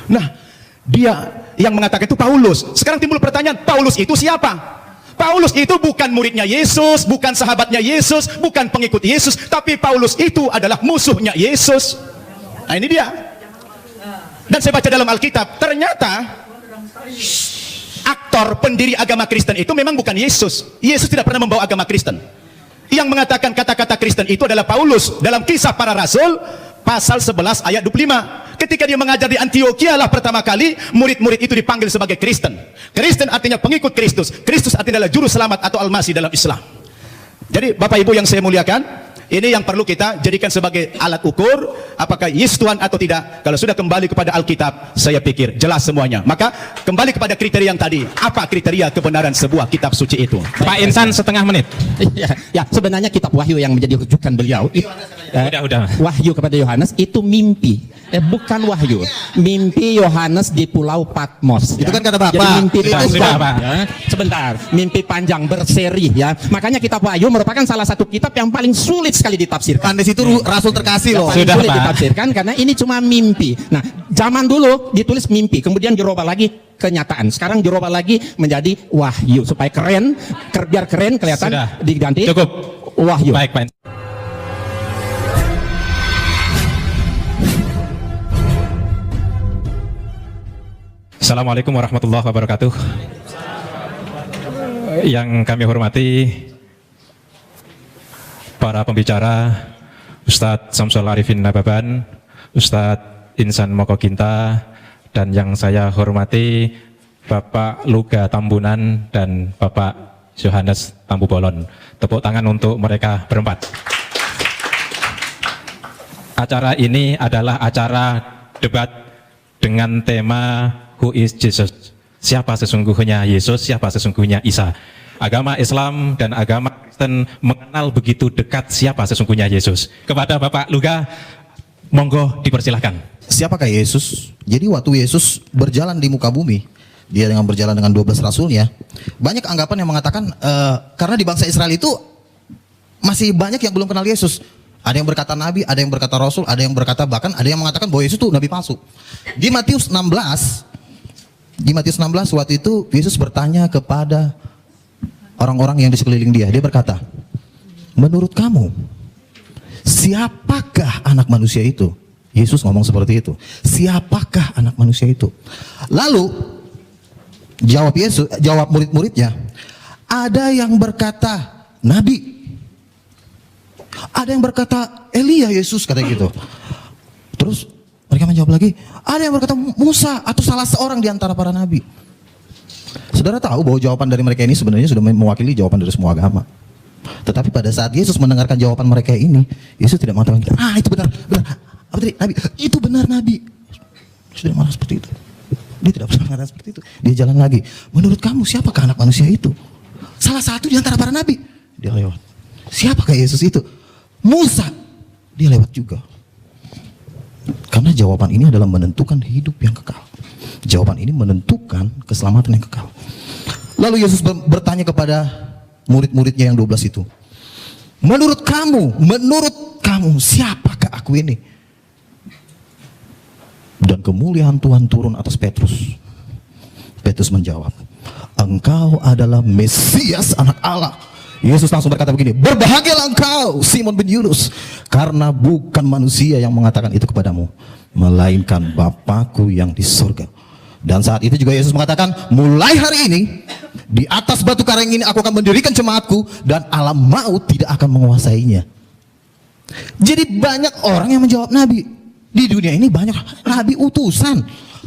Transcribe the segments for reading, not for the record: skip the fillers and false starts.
Nah, dia yang mengatakan itu Paulus. Sekarang timbul pertanyaan, Paulus itu siapa? Paulus itu bukan muridnya Yesus, bukan sahabatnya Yesus, bukan pengikut Yesus, tapi Paulus itu adalah musuhnya Yesus. Nah, ini dia. Dan saya baca dalam Alkitab, ternyata aktor pendiri agama Kristen itu memang bukan Yesus. Yesus tidak pernah membawa agama Kristen. Yang mengatakan kata-kata Kristen itu adalah Paulus. Dalam Kisah Para Rasul pasal 11 ayat 25, ketika dia mengajar di Antioquia lah pertama kali murid-murid itu dipanggil sebagai Kristen. Kristen artinya pengikut Kristus. Kristus artinya adalah juru selamat atau almasi dalam Islam. Jadi Bapak Ibu yang saya muliakan, ini yang perlu kita jadikan sebagai alat ukur apakah Yesus Tuhan atau tidak. Kalau sudah kembali kepada Alkitab, saya pikir jelas semuanya. Maka kembali kepada kriteria yang tadi. Apa kriteria kebenaran sebuah kitab suci itu? Pak Insan setengah menit. Ya, sebenarnya kitab Wahyu yang menjadi rujukan beliau Udah. Wahyu kepada Yohanes itu mimpi, bukan wahyu. Mimpi Yohanes di Pulau Patmos. Itu kan kata Bapak. Jadi mimpi Sudah, panjang. Pak. Ya. Sebentar, mimpi panjang berseri ya. Makanya kitab Wahyu merupakan salah satu kitab yang paling sulit sekali ditafsirkan. Anda situ rasul terkasih loh. Paling Sudah, sulit Pak. ditafsirkan karena ini cuma mimpi. Nah, zaman dulu ditulis mimpi, kemudian dirubah lagi kenyataan. Sekarang dirubah lagi menjadi wahyu supaya keren, biar keren kelihatan. Sudah. Diganti Cukup. wahyu. Baik, Pak Insan. Assalamualaikum warahmatullahi wabarakatuh. Yang kami hormati para pembicara, Ustadz Samsul Arifin Nababan, Ustadz Insan Mokoginta, dan yang saya hormati Bapak Luga Tambunan dan Bapak Yohanes Tambubolon. Tepuk tangan untuk mereka berempat. Acara ini adalah acara debat dengan tema Who is Jesus? Siapa sesungguhnya Yesus? Siapa sesungguhnya Isa? Agama Islam dan agama Kristen mengenal begitu dekat siapa sesungguhnya Yesus. Kepada Bapak Luga, monggo dipersilahkan. Siapakah Yesus? Jadi waktu Yesus berjalan di muka bumi, dia dengan berjalan dengan 12 rasulnya, banyak anggapan yang mengatakan karena di bangsa Israel itu masih banyak yang belum kenal Yesus. Ada yang berkata nabi, ada yang berkata rasul, ada yang berkata bahkan ada yang mengatakan bahwa Yesus itu nabi palsu. Di Matius 16 waktu itu Yesus bertanya kepada orang-orang yang di sekeliling dia. Dia berkata, menurut kamu siapakah anak manusia itu? Yesus ngomong seperti itu. Siapakah anak manusia itu? Lalu jawab murid-muridnya, ada yang berkata nabi, ada yang berkata Elia, Yesus kata gitu. Terus mereka menjawab lagi, ada yang berkata Musa atau salah seorang di antara para nabi. Saudara tahu bahwa jawaban dari mereka ini sebenarnya sudah mewakili jawaban dari semua agama. Tetapi pada saat Yesus mendengarkan jawaban mereka ini, Yesus tidak mengatakan, itu benar. Apa tadi? Nabi. Itu benar nabi. Yesus tidak marah seperti itu. Dia tidak pernah mengatakan seperti itu. Dia jalan lagi. Menurut kamu siapakah anak manusia itu? Salah satu di antara para nabi. Dia lewat. Siapakah Yesus itu? Musa. Dia lewat juga. Karena jawaban ini adalah menentukan hidup yang kekal. Jawaban ini menentukan keselamatan yang kekal. Lalu Yesus bertanya kepada murid-muridnya yang 12 itu, menurut kamu siapakah aku ini? Dan kemuliaan Tuhan turun atas Petrus. Petrus menjawab, engkau adalah Mesias, anak Allah. Yesus langsung berkata begini, berbahagialah engkau Simon bin Yunus, karena bukan manusia yang mengatakan itu kepadamu, melainkan Bapakku yang di surga. Dan saat itu juga Yesus mengatakan, mulai hari ini di atas batu karang ini aku akan mendirikan jemaatku, dan alam maut tidak akan menguasainya. Jadi banyak orang yang menjawab nabi. Di dunia ini banyak nabi utusan.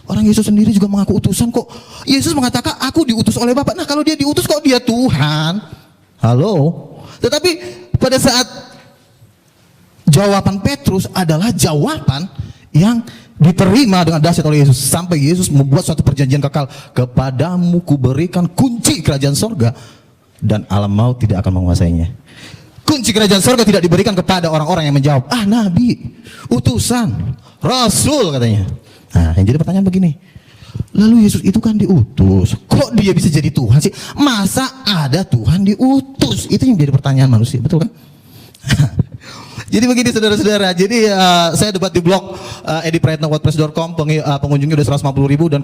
Orang Yesus sendiri juga mengaku utusan kok. Yesus mengatakan aku diutus oleh Bapa. Nah kalau dia diutus kok dia Tuhan? Halo. Tetapi pada saat jawaban Petrus adalah jawaban yang diterima dengan dahsyat oleh Yesus. Sampai Yesus membuat suatu perjanjian kekal. Kepadamu kuberikan kunci kerajaan sorga, dan alam maut tidak akan menguasainya. Kunci kerajaan sorga tidak diberikan kepada orang-orang yang menjawab, nabi, utusan, rasul katanya. Nah yang jadi pertanyaan begini, lalu Yesus itu kan diutus, kok dia bisa jadi Tuhan sih? Masa ada Tuhan diutus? Itu yang jadi pertanyaan manusia, betul kan? Jadi begini saudara-saudara, jadi saya debat di blog ediprayatnawordpress.com, pengunjungnya udah 150.000 dan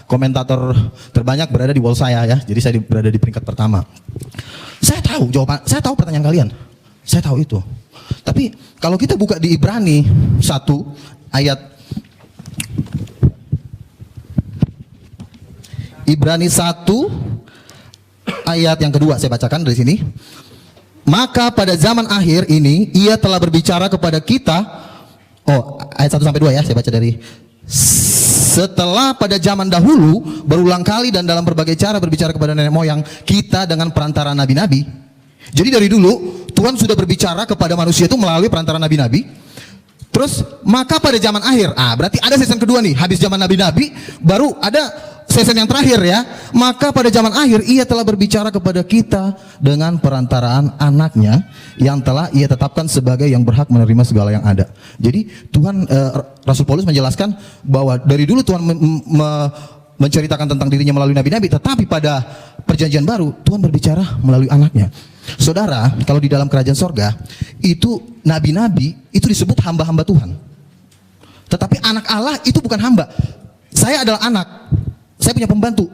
komentator terbanyak berada di wall saya ya. Jadi saya berada di peringkat pertama. Saya tahu jawaban, saya tahu pertanyaan kalian. Saya tahu itu. Tapi kalau kita buka di Ibrani 1 ayat Ibrani 1 ayat yang kedua saya bacakan dari sini. Maka pada zaman akhir ini ia telah berbicara kepada kita. Oh, ayat 1 sampai 2 ya, saya baca dari. Setelah pada zaman dahulu berulang kali dan dalam berbagai cara berbicara kepada nenek moyang kita dengan perantara nabi-nabi. Jadi dari dulu Tuhan sudah berbicara kepada manusia itu melalui perantara nabi-nabi. Terus maka pada zaman akhir, berarti ada season kedua nih, habis zaman nabi-nabi baru ada season yang terakhir ya. Maka pada zaman akhir ia telah berbicara kepada kita dengan perantaraan anaknya yang telah ia tetapkan sebagai yang berhak menerima segala yang ada. Jadi Tuhan, Rasul Paulus menjelaskan bahwa dari dulu Tuhan menceritakan tentang dirinya melalui nabi-nabi, tetapi pada perjanjian baru Tuhan berbicara melalui anaknya. Saudara, kalau di dalam kerajaan sorga itu nabi-nabi itu disebut hamba-hamba Tuhan. Tetapi anak Allah itu bukan hamba. Saya adalah anak. Saya punya pembantu.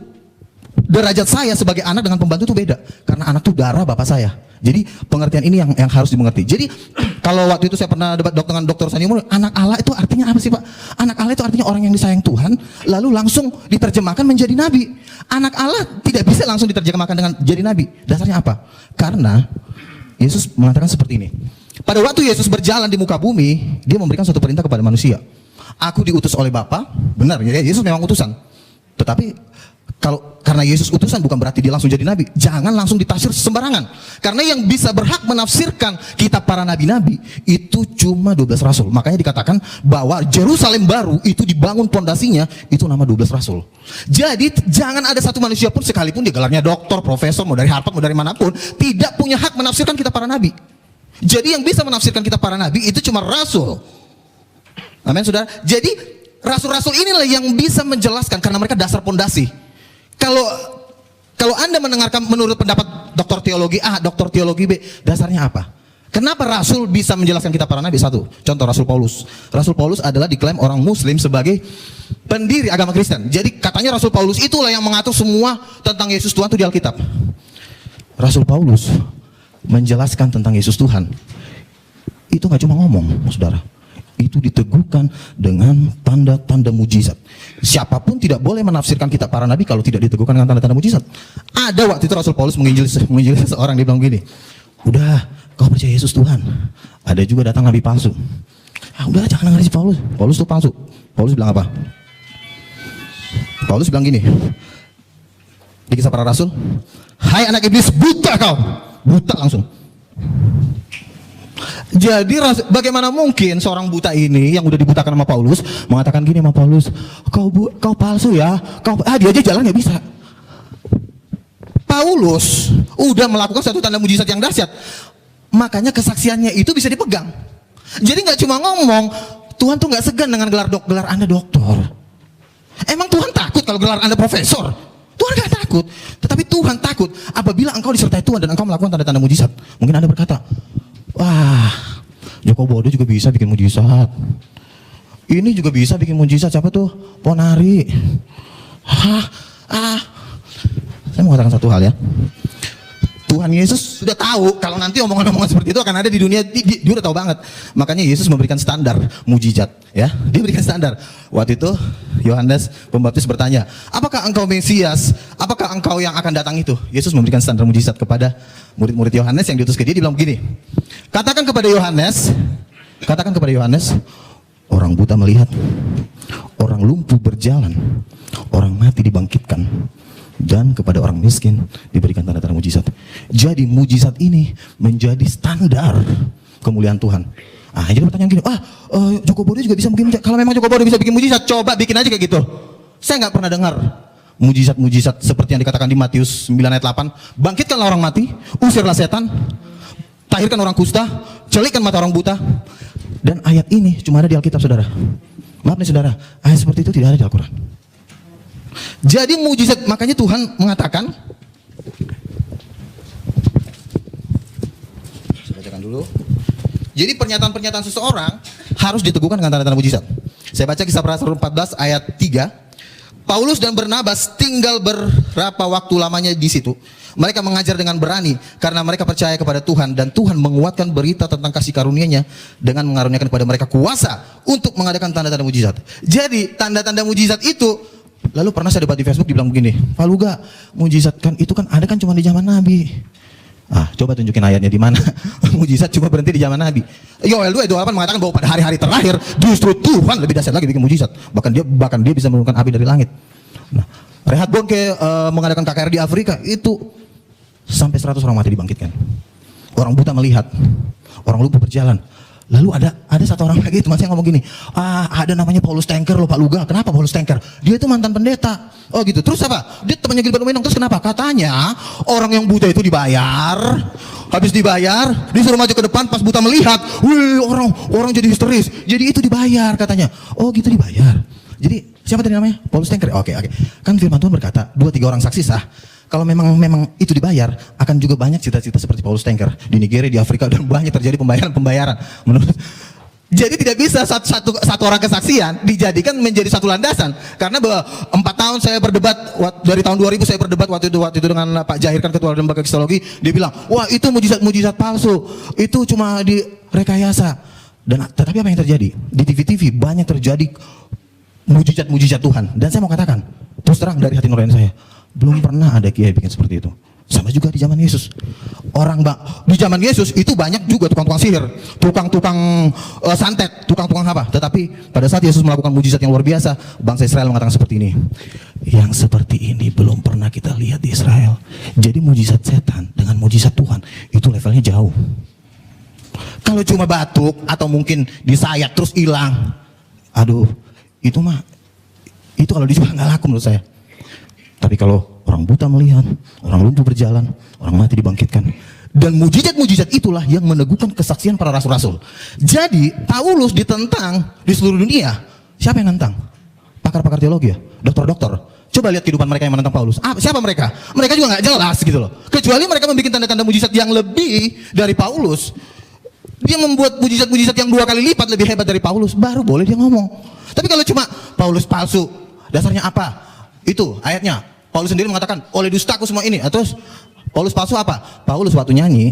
Derajat saya sebagai anak dengan pembantu itu beda. Karena anak itu darah bapak saya. Jadi pengertian ini yang harus dimengerti. Jadi kalau waktu itu saya pernah debat dengan Dr. Sani Umur, anak Allah itu artinya apa sih Pak? Anak Allah itu artinya orang yang disayang Tuhan, lalu langsung diterjemahkan menjadi nabi. Anak Allah tidak bisa langsung diterjemahkan dengan jadi nabi. Dasarnya apa? Karena Yesus mengatakan seperti ini. Pada waktu Yesus berjalan di muka bumi, dia memberikan suatu perintah kepada manusia. Aku diutus oleh Bapa, benar ya, Yesus memang utusan. Tetapi karena Yesus utusan bukan berarti dia langsung jadi nabi. Jangan langsung ditafsir sembarangan. Karena yang bisa berhak menafsirkan kitab para nabi-nabi itu cuma 12 rasul. Makanya dikatakan bahwa Yerusalem baru itu dibangun pondasinya itu nama 12 rasul. Jadi jangan ada satu manusia pun sekalipun dia gelarnya doktor, profesor, mau dari Harvard, mau dari manapun, tidak punya hak menafsirkan kitab para nabi. Jadi yang bisa menafsirkan kitab para nabi itu cuma rasul. Amin saudara. Jadi rasul-rasul inilah yang bisa menjelaskan karena mereka dasar pondasi. Kalau Anda mendengarkan menurut pendapat doktor teologi A, doktor teologi B, dasarnya apa? Kenapa rasul bisa menjelaskan kitab para nabi? Satu, contoh Rasul Paulus. Rasul Paulus adalah diklaim orang muslim sebagai pendiri agama Kristen. Jadi katanya Rasul Paulus itulah yang mengatur semua tentang Yesus Tuhan itu di Alkitab. Rasul Paulus menjelaskan tentang Yesus Tuhan. Itu nggak cuma ngomong, saudara. Itu diteguhkan dengan tanda-tanda mujizat. Siapapun tidak boleh menafsirkan kitab para nabi kalau tidak diteguhkan dengan tanda-tanda mujizat. Ada waktu itu Rasul Paulus menginjili seseorang, dia bilang gini, udah kau percaya Yesus Tuhan. Ada juga datang nabi palsu. Udah jangan dengar si Paulus. Paulus itu palsu. Paulus bilang apa? Paulus bilang gini di Kisah Para Rasul, hai anak iblis, buta kau. Buta langsung. Jadi bagaimana mungkin seorang buta ini yang udah dibutakan sama Paulus mengatakan gini sama Paulus, kau palsu ya, dia aja jalan nggak bisa. Paulus udah melakukan satu tanda mujizat yang dahsyat, makanya kesaksiannya itu bisa dipegang. Jadi nggak cuma ngomong, Tuhan tuh nggak segan dengan gelar Anda doktor. Emang Tuhan takut kalau gelar Anda profesor? Tuhan nggak takut, tetapi Tuhan takut apabila engkau disertai Tuhan dan engkau melakukan tanda-tanda mujizat. Mungkin Anda berkata, wah, Joko Bodo juga bisa bikin mujizat. Ini juga bisa bikin mujizat. Siapa tuh? Ponari. Saya mau katakan satu hal ya. Tuhan Yesus sudah tahu kalau nanti omongan-omongan seperti itu akan ada di dunia. Dia udah tahu banget. Makanya Yesus memberikan standar mujizat, ya. Dia berikan standar. Waktu itu Yohanes Pembaptis bertanya, apakah engkau Mesias? Apakah engkau yang akan datang itu? Yesus memberikan standar mujizat kepada murid-murid Yohanes yang diutus ke dia. Dia bilang begini, katakan kepada Yohanes, orang buta melihat, orang lumpuh berjalan, orang mati dibangkitkan, dan kepada orang miskin diberikan tanda-tanda mujizat. Jadi mujizat ini menjadi standar kemuliaan Tuhan. Jadi pertanyaan gini, Joko Bodo juga bisa bikin mujizat. Kalau memang Joko Bodo bisa bikin mujizat, coba bikin aja kayak gitu. Saya nggak pernah dengar mujizat-mujizat seperti yang dikatakan di Matius 9 ayat 8. Bangkitkanlah orang mati, usirlah setan, tahirkan orang kusta, celikkan mata orang buta. Dan ayat ini cuma ada di Alkitab, saudara. Maaf nih saudara, ayat seperti itu tidak ada di Al-Quran. Jadi mujizat, makanya Tuhan mengatakan, saya bacakan dulu. Jadi pernyataan-pernyataan seseorang harus diteguhkan dengan tanda-tanda mujizat. Saya baca Kisah Para Rasul 14 ayat 3. Paulus dan Barnabas tinggal berapa waktu lamanya di situ. Mereka mengajar dengan berani karena mereka percaya kepada Tuhan, dan Tuhan menguatkan berita tentang kasih karunia-Nya dengan mengaruniakan kepada mereka kuasa untuk mengadakan tanda-tanda mujizat. Jadi tanda-tanda mujizat itu, lalu pernah saya debat di Facebook dibilang begini, Pak Luga, mujizat kan itu kan ada kan cuma di zaman Nabi. Coba tunjukin ayatnya di mana. Mujizat cuma berhenti di zaman Nabi. Yoel 2:28 mengatakan bahwa pada hari-hari terakhir justru Tuhan lebih dahsyat lagi bikin mujizat. Bahkan dia bisa menurunkan api dari langit. Nah, Reinhard Bonnke mengadakan KKR di Afrika itu sampai 100 orang mati dibangkitkan. Orang buta melihat, orang lumpuh berjalan. Lalu ada satu orang lagi, teman saya ngomong gini, ada namanya Paulus Tanker loh Pak Luga. Kenapa Paulus Tanker? Dia itu mantan pendeta. Oh gitu. Terus apa? Dia temannya Gilbert Umenong. Terus kenapa? Katanya orang yang buta itu dibayar. Habis dibayar, disuruh maju ke depan. Pas buta melihat, wih orang jadi histeris. Jadi itu dibayar katanya. Oh gitu dibayar. Jadi siapa tadi namanya? Paulus Tanker. Oke. Kan firman Tuhan berkata 2-3 orang saksi sah. Kalau memang itu dibayar, akan juga banyak cita-cita seperti Paulus Tanker di Nigeria, di Afrika, dan banyak terjadi pembayaran. Jadi tidak bisa satu orang kesaksian dijadikan menjadi satu landasan. Karena bahwa 4 tahun saya berdebat, dari tahun 2000 saya berdebat waktu itu dengan Pak Jahir, kan ketua lembaga kristologi, dia bilang, wah itu mujizat palsu, itu cuma direkayasa. Tetapi apa yang terjadi? Di TV-TV banyak terjadi mujizat Tuhan. Dan saya mau katakan, terus terang dari hati nurani saya, belum pernah ada kiai bikin seperti itu. Sama juga di zaman Yesus. Di zaman Yesus itu banyak juga tukang-tukang sihir, tukang-tukang santet, tukang-tukang apa. Tetapi pada saat Yesus melakukan mujizat yang luar biasa, bangsa Israel mengatakan seperti ini. Yang seperti ini belum pernah kita lihat di Israel. Jadi mujizat setan dengan mujizat Tuhan itu levelnya jauh. Kalau cuma batuk atau mungkin disayat terus hilang, itu kalau dijual nggak laku menurut saya. Tapi kalau orang buta melihat, orang lumpuh berjalan, orang mati dibangkitkan. Dan mujizat-mujizat itulah yang meneguhkan kesaksian para rasul-rasul. Jadi Paulus ditentang di seluruh dunia. Siapa yang nentang? Pakar-pakar teologi ya? Dokter-dokter. Coba lihat kehidupan mereka yang menentang Paulus. Siapa mereka? Mereka juga nggak jelas gitu loh. Kecuali mereka membuat tanda-tanda mujizat yang lebih dari Paulus. Dia membuat mujizat-mujizat yang 2 kali lipat lebih hebat dari Paulus. Baru boleh dia ngomong. Tapi kalau cuma Paulus palsu, dasarnya apa? Itu ayatnya. Paulus sendiri mengatakan, oleh dustaku semua ini. Terus Paulus palsu apa? Paulus waktu nyanyi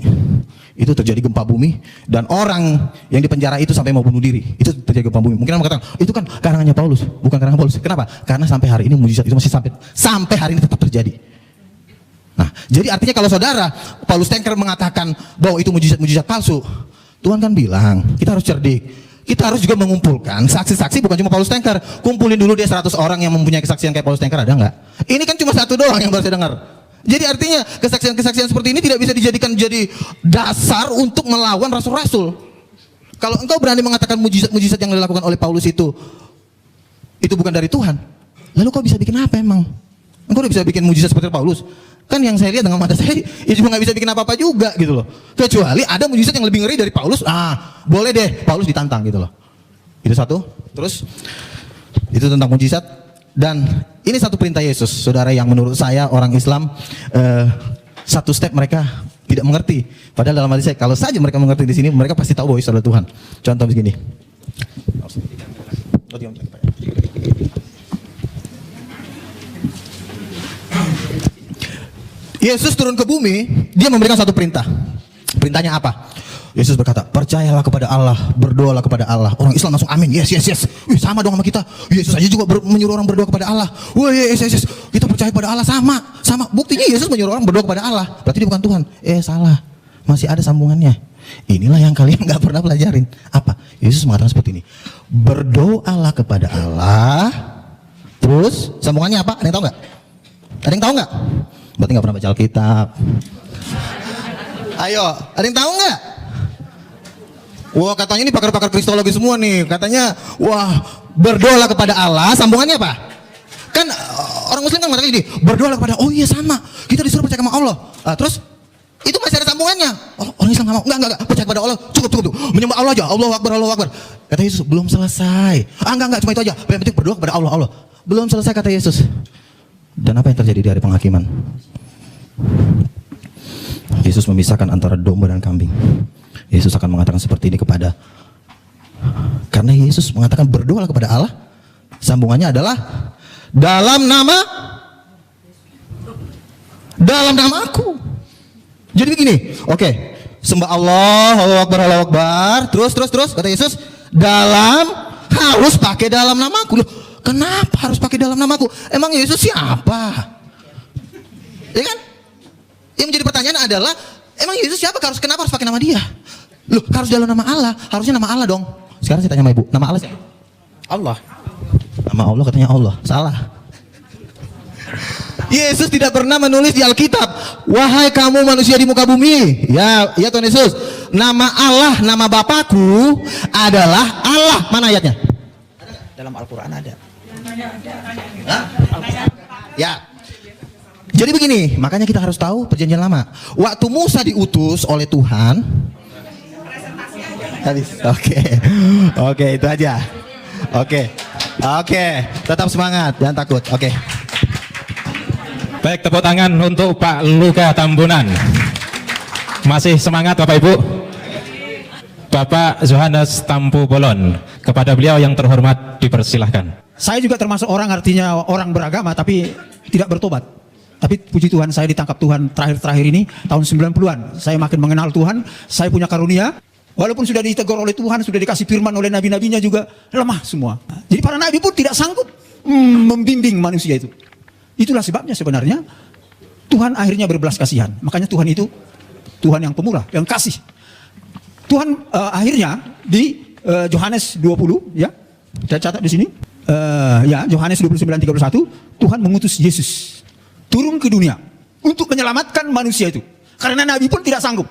itu terjadi gempa bumi, dan orang yang di penjara itu sampai mau bunuh diri. Itu terjadi gempa bumi. Mungkin orang mengatakan, itu kan karangannya Paulus, bukan karangan Paulus. Kenapa? Karena sampai hari ini mujizat itu masih sampai hari ini tetap terjadi. Nah, jadi artinya kalau saudara Paulus Tanker mengatakan bahwa itu mujizat-mujizat palsu, Tuhan kan bilang, kita harus cerdik. Kita harus juga mengumpulkan saksi-saksi, bukan cuma Paulus Tanker. Kumpulin dulu dia 100 orang yang mempunyai kesaksian kayak Paulus Tanker, ada nggak? Ini kan cuma 1 doang yang baru saya dengar. Jadi artinya kesaksian-kesaksian seperti ini tidak bisa dijadikan jadi dasar untuk melawan rasul-rasul. Kalau engkau berani mengatakan mujizat-mujizat yang dilakukan oleh Paulus itu bukan dari Tuhan, lalu kau bisa bikin apa emang? Engkau udah bisa bikin mujizat seperti Paulus? Kan yang saya lihat dengan mata saya, ya juga nggak bisa bikin apa-apa juga gitu loh. Kecuali ada mujizat yang lebih ngeri dari Paulus, boleh deh Paulus ditantang gitu loh. Itu satu. Terus itu tentang mujizat. Dan ini satu perintah Yesus, saudara, yang menurut saya orang Islam satu step mereka tidak mengerti. Padahal dalam hati saya, kalau saja mereka mengerti di sini, mereka pasti tahu bahwa Yesus adalah Tuhan. Contoh begini. Yesus turun ke bumi, dia memberikan satu perintah. Perintahnya apa? Yesus berkata, percayalah kepada Allah, berdoalah kepada Allah. Orang Islam langsung amin, yes. Wih, sama dong sama kita. Yesus aja juga menyuruh orang berdoa kepada Allah. Wih, yes. Kita percaya kepada Allah, sama. Buktinya Yesus menyuruh orang berdoa kepada Allah. Berarti dia bukan Tuhan. Salah. Masih ada sambungannya. Inilah yang kalian nggak pernah pelajarin. Apa? Yesus mengatakan seperti ini. Berdoalah kepada Allah. Terus sambungannya apa? Ada yang tahu nggak? Ada yang tahu nggak? Berarti nggak pernah baca Alkitab. Ayo, ada yang tahu nggak? Wah, katanya ini pakar-pakar kristologi semua nih. Katanya, berdoalah kepada Allah. Sambungannya apa? Kan orang Muslim kan mengatakan gini, berdoalah kepada, oh iya sama. Kita disuruh percaya sama Allah. Terus itu masih ada sambungannya. Orang Islam nggak mau. Enggak, percaya kepada Allah. Cukup. Menyembah Allah aja. Allahu Akbar. Kata Yesus, belum selesai. Enggak, cuma itu aja. Yang penting berdoa kepada Allah. Belum selesai, kata Yesus. Dan apa yang terjadi di hari penghakiman? Yesus memisahkan antara domba dan kambing. Yesus akan mengatakan seperti ini karena Yesus mengatakan berdoa kepada Allah. Sambungannya adalah dalam namaku. Jadi begini, oke, sembah Allah, Allahu Akbar, terus kata Yesus, harus pakai dalam namaku. Loh, kenapa harus pakai dalam namaku? Emang Yesus siapa? Ya kan? Yang menjadi pertanyaan adalah, emang Yesus siapa? Kenapa harus pakai nama dia? Loh, harus dalam nama Allah. Harusnya nama Allah dong. Sekarang saya tanya sama ibu, nama Allah siapa? Allah. Nama Allah katanya Allah. Salah. Yesus tidak pernah menulis di Alkitab, wahai kamu manusia di muka bumi. Ya Tuhan Yesus. Nama Allah, nama Bapakku adalah Allah. Mana ayatnya? Dalam Al-Quran ada. Hah? Ya. Jadi begini, makanya kita harus tahu perjanjian lama. Waktu Musa diutus oleh Tuhan. Oke, itu aja. Oke, tetap semangat, jangan takut. Oke. Baik, tepuk tangan untuk Pak Luka Tambunan. Masih semangat Bapak Ibu? Bapak Yohanes Tampu Bolon, kepada beliau yang terhormat dipersilahkan. Saya juga termasuk orang, artinya orang beragama tapi tidak bertobat. Tapi puji Tuhan, saya ditangkap Tuhan terakhir-terakhir ini tahun 90-an. Saya makin mengenal Tuhan, saya punya karunia. Walaupun sudah ditegur oleh Tuhan, sudah dikasih firman oleh nabi-nabinya juga, lemah semua. Jadi para nabi pun tidak sanggup membimbing manusia itu. Itulah sebabnya sebenarnya Tuhan akhirnya berbelas kasihan. Makanya Tuhan itu Tuhan yang pemurah, yang kasih. Tuhan akhirnya di Yohanes 20, ya, saya catat di sini. Ya, Yohanes 29:31, Tuhan mengutus Yesus turun ke dunia untuk menyelamatkan manusia itu. Karena nabi pun tidak sanggup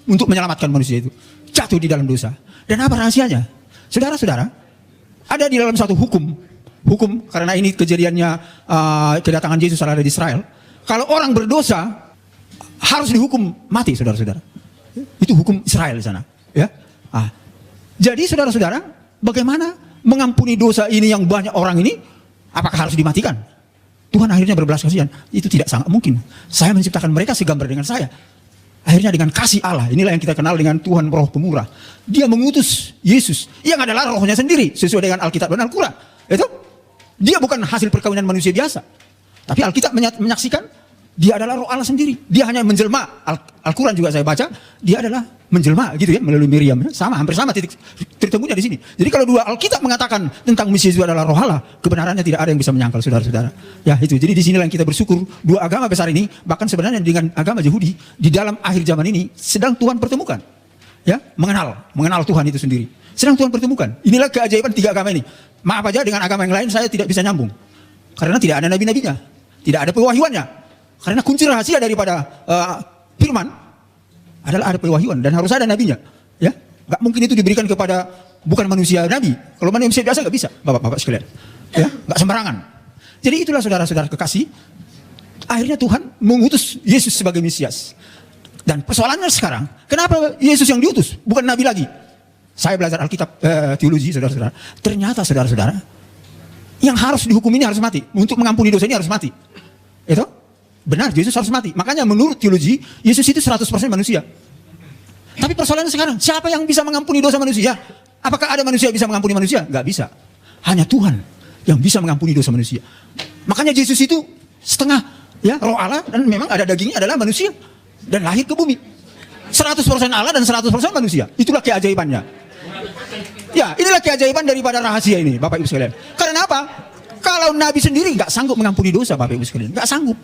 untuk menyelamatkan manusia itu. Jatuh di dalam dosa. Dan apa rahasianya? Saudara-saudara, ada di dalam satu hukum karena ini kejadiannya kedatangan Yesus ada di Israel. Kalau orang berdosa harus dihukum mati, saudara-saudara. Itu hukum Israel di sana, ya. Jadi saudara-saudara, bagaimana mengampuni dosa ini yang banyak orang ini? Apakah harus dimatikan? Tuhan akhirnya berbelas kasihan. Itu tidak sangat mungkin. Saya menciptakan mereka segambar dengan saya. Akhirnya dengan kasih Allah, inilah yang kita kenal dengan Tuhan Roh Pemurah. Dia mengutus Yesus yang adalah rohnya sendiri sesuai dengan Alkitab dan Al-Quran. Itu dia bukan hasil perkawinan manusia biasa. Tapi Alkitab menyaksikan dia adalah roh Allah sendiri. Dia hanya menjelma. Al-Quran juga saya baca, dia adalah menjelma gitu ya, melalui Miriam. Sama, hampir sama titik temunya di sini. Jadi kalau dua Alkitab mengatakan tentang Mesias itu adalah roh Allah, kebenarannya tidak ada yang bisa menyangkal, saudara-saudara. Ya itu. Jadi di sinilah yang kita bersyukur dua agama besar ini, bahkan sebenarnya dengan agama Yahudi di dalam akhir zaman ini sedang Tuhan pertemukan. Ya, mengenal Tuhan itu sendiri. Sedang Tuhan pertemukan. Inilah keajaiban tiga agama ini. Maaf aja, dengan agama yang lain saya tidak bisa nyambung. Karena tidak ada nabi-nabinya, tidak ada pewahyuannya. Karena kunci rahasia daripada firman adalah ada pewahyuan dan harus ada nabinya. Ya, nggak mungkin itu diberikan kepada bukan manusia nabi. Kalau manusia biasa nggak bisa, bapak-bapak sekalian. Ya, nggak sembarangan. Jadi itulah saudara-saudara kekasih. Akhirnya Tuhan mengutus Yesus sebagai Mesias. Dan persoalannya sekarang, kenapa Yesus yang diutus, bukan nabi lagi? Saya belajar Alkitab teologi, saudara-saudara. Ternyata saudara-saudara, yang harus dihukum ini harus mati. Untuk mengampuni dosa ini harus mati. Itu benar, Yesus harus mati. Makanya menurut teologi, Yesus itu 100% manusia. Tapi persoalannya sekarang, siapa yang bisa mengampuni dosa manusia? Apakah ada manusia yang bisa mengampuni manusia? Nggak bisa. Hanya Tuhan yang bisa mengampuni dosa manusia. Makanya Yesus itu setengah ya roh Allah dan memang ada dagingnya adalah manusia dan lahir ke bumi. 100% Allah dan 100% manusia. Itulah keajaibannya. Ya, inilah keajaiban daripada rahasia ini, Bapak Ibu sekalian. Karena apa? Kalau Nabi sendiri nggak sanggup mengampuni dosa, Bapak Ibu sekalian, nggak sanggup.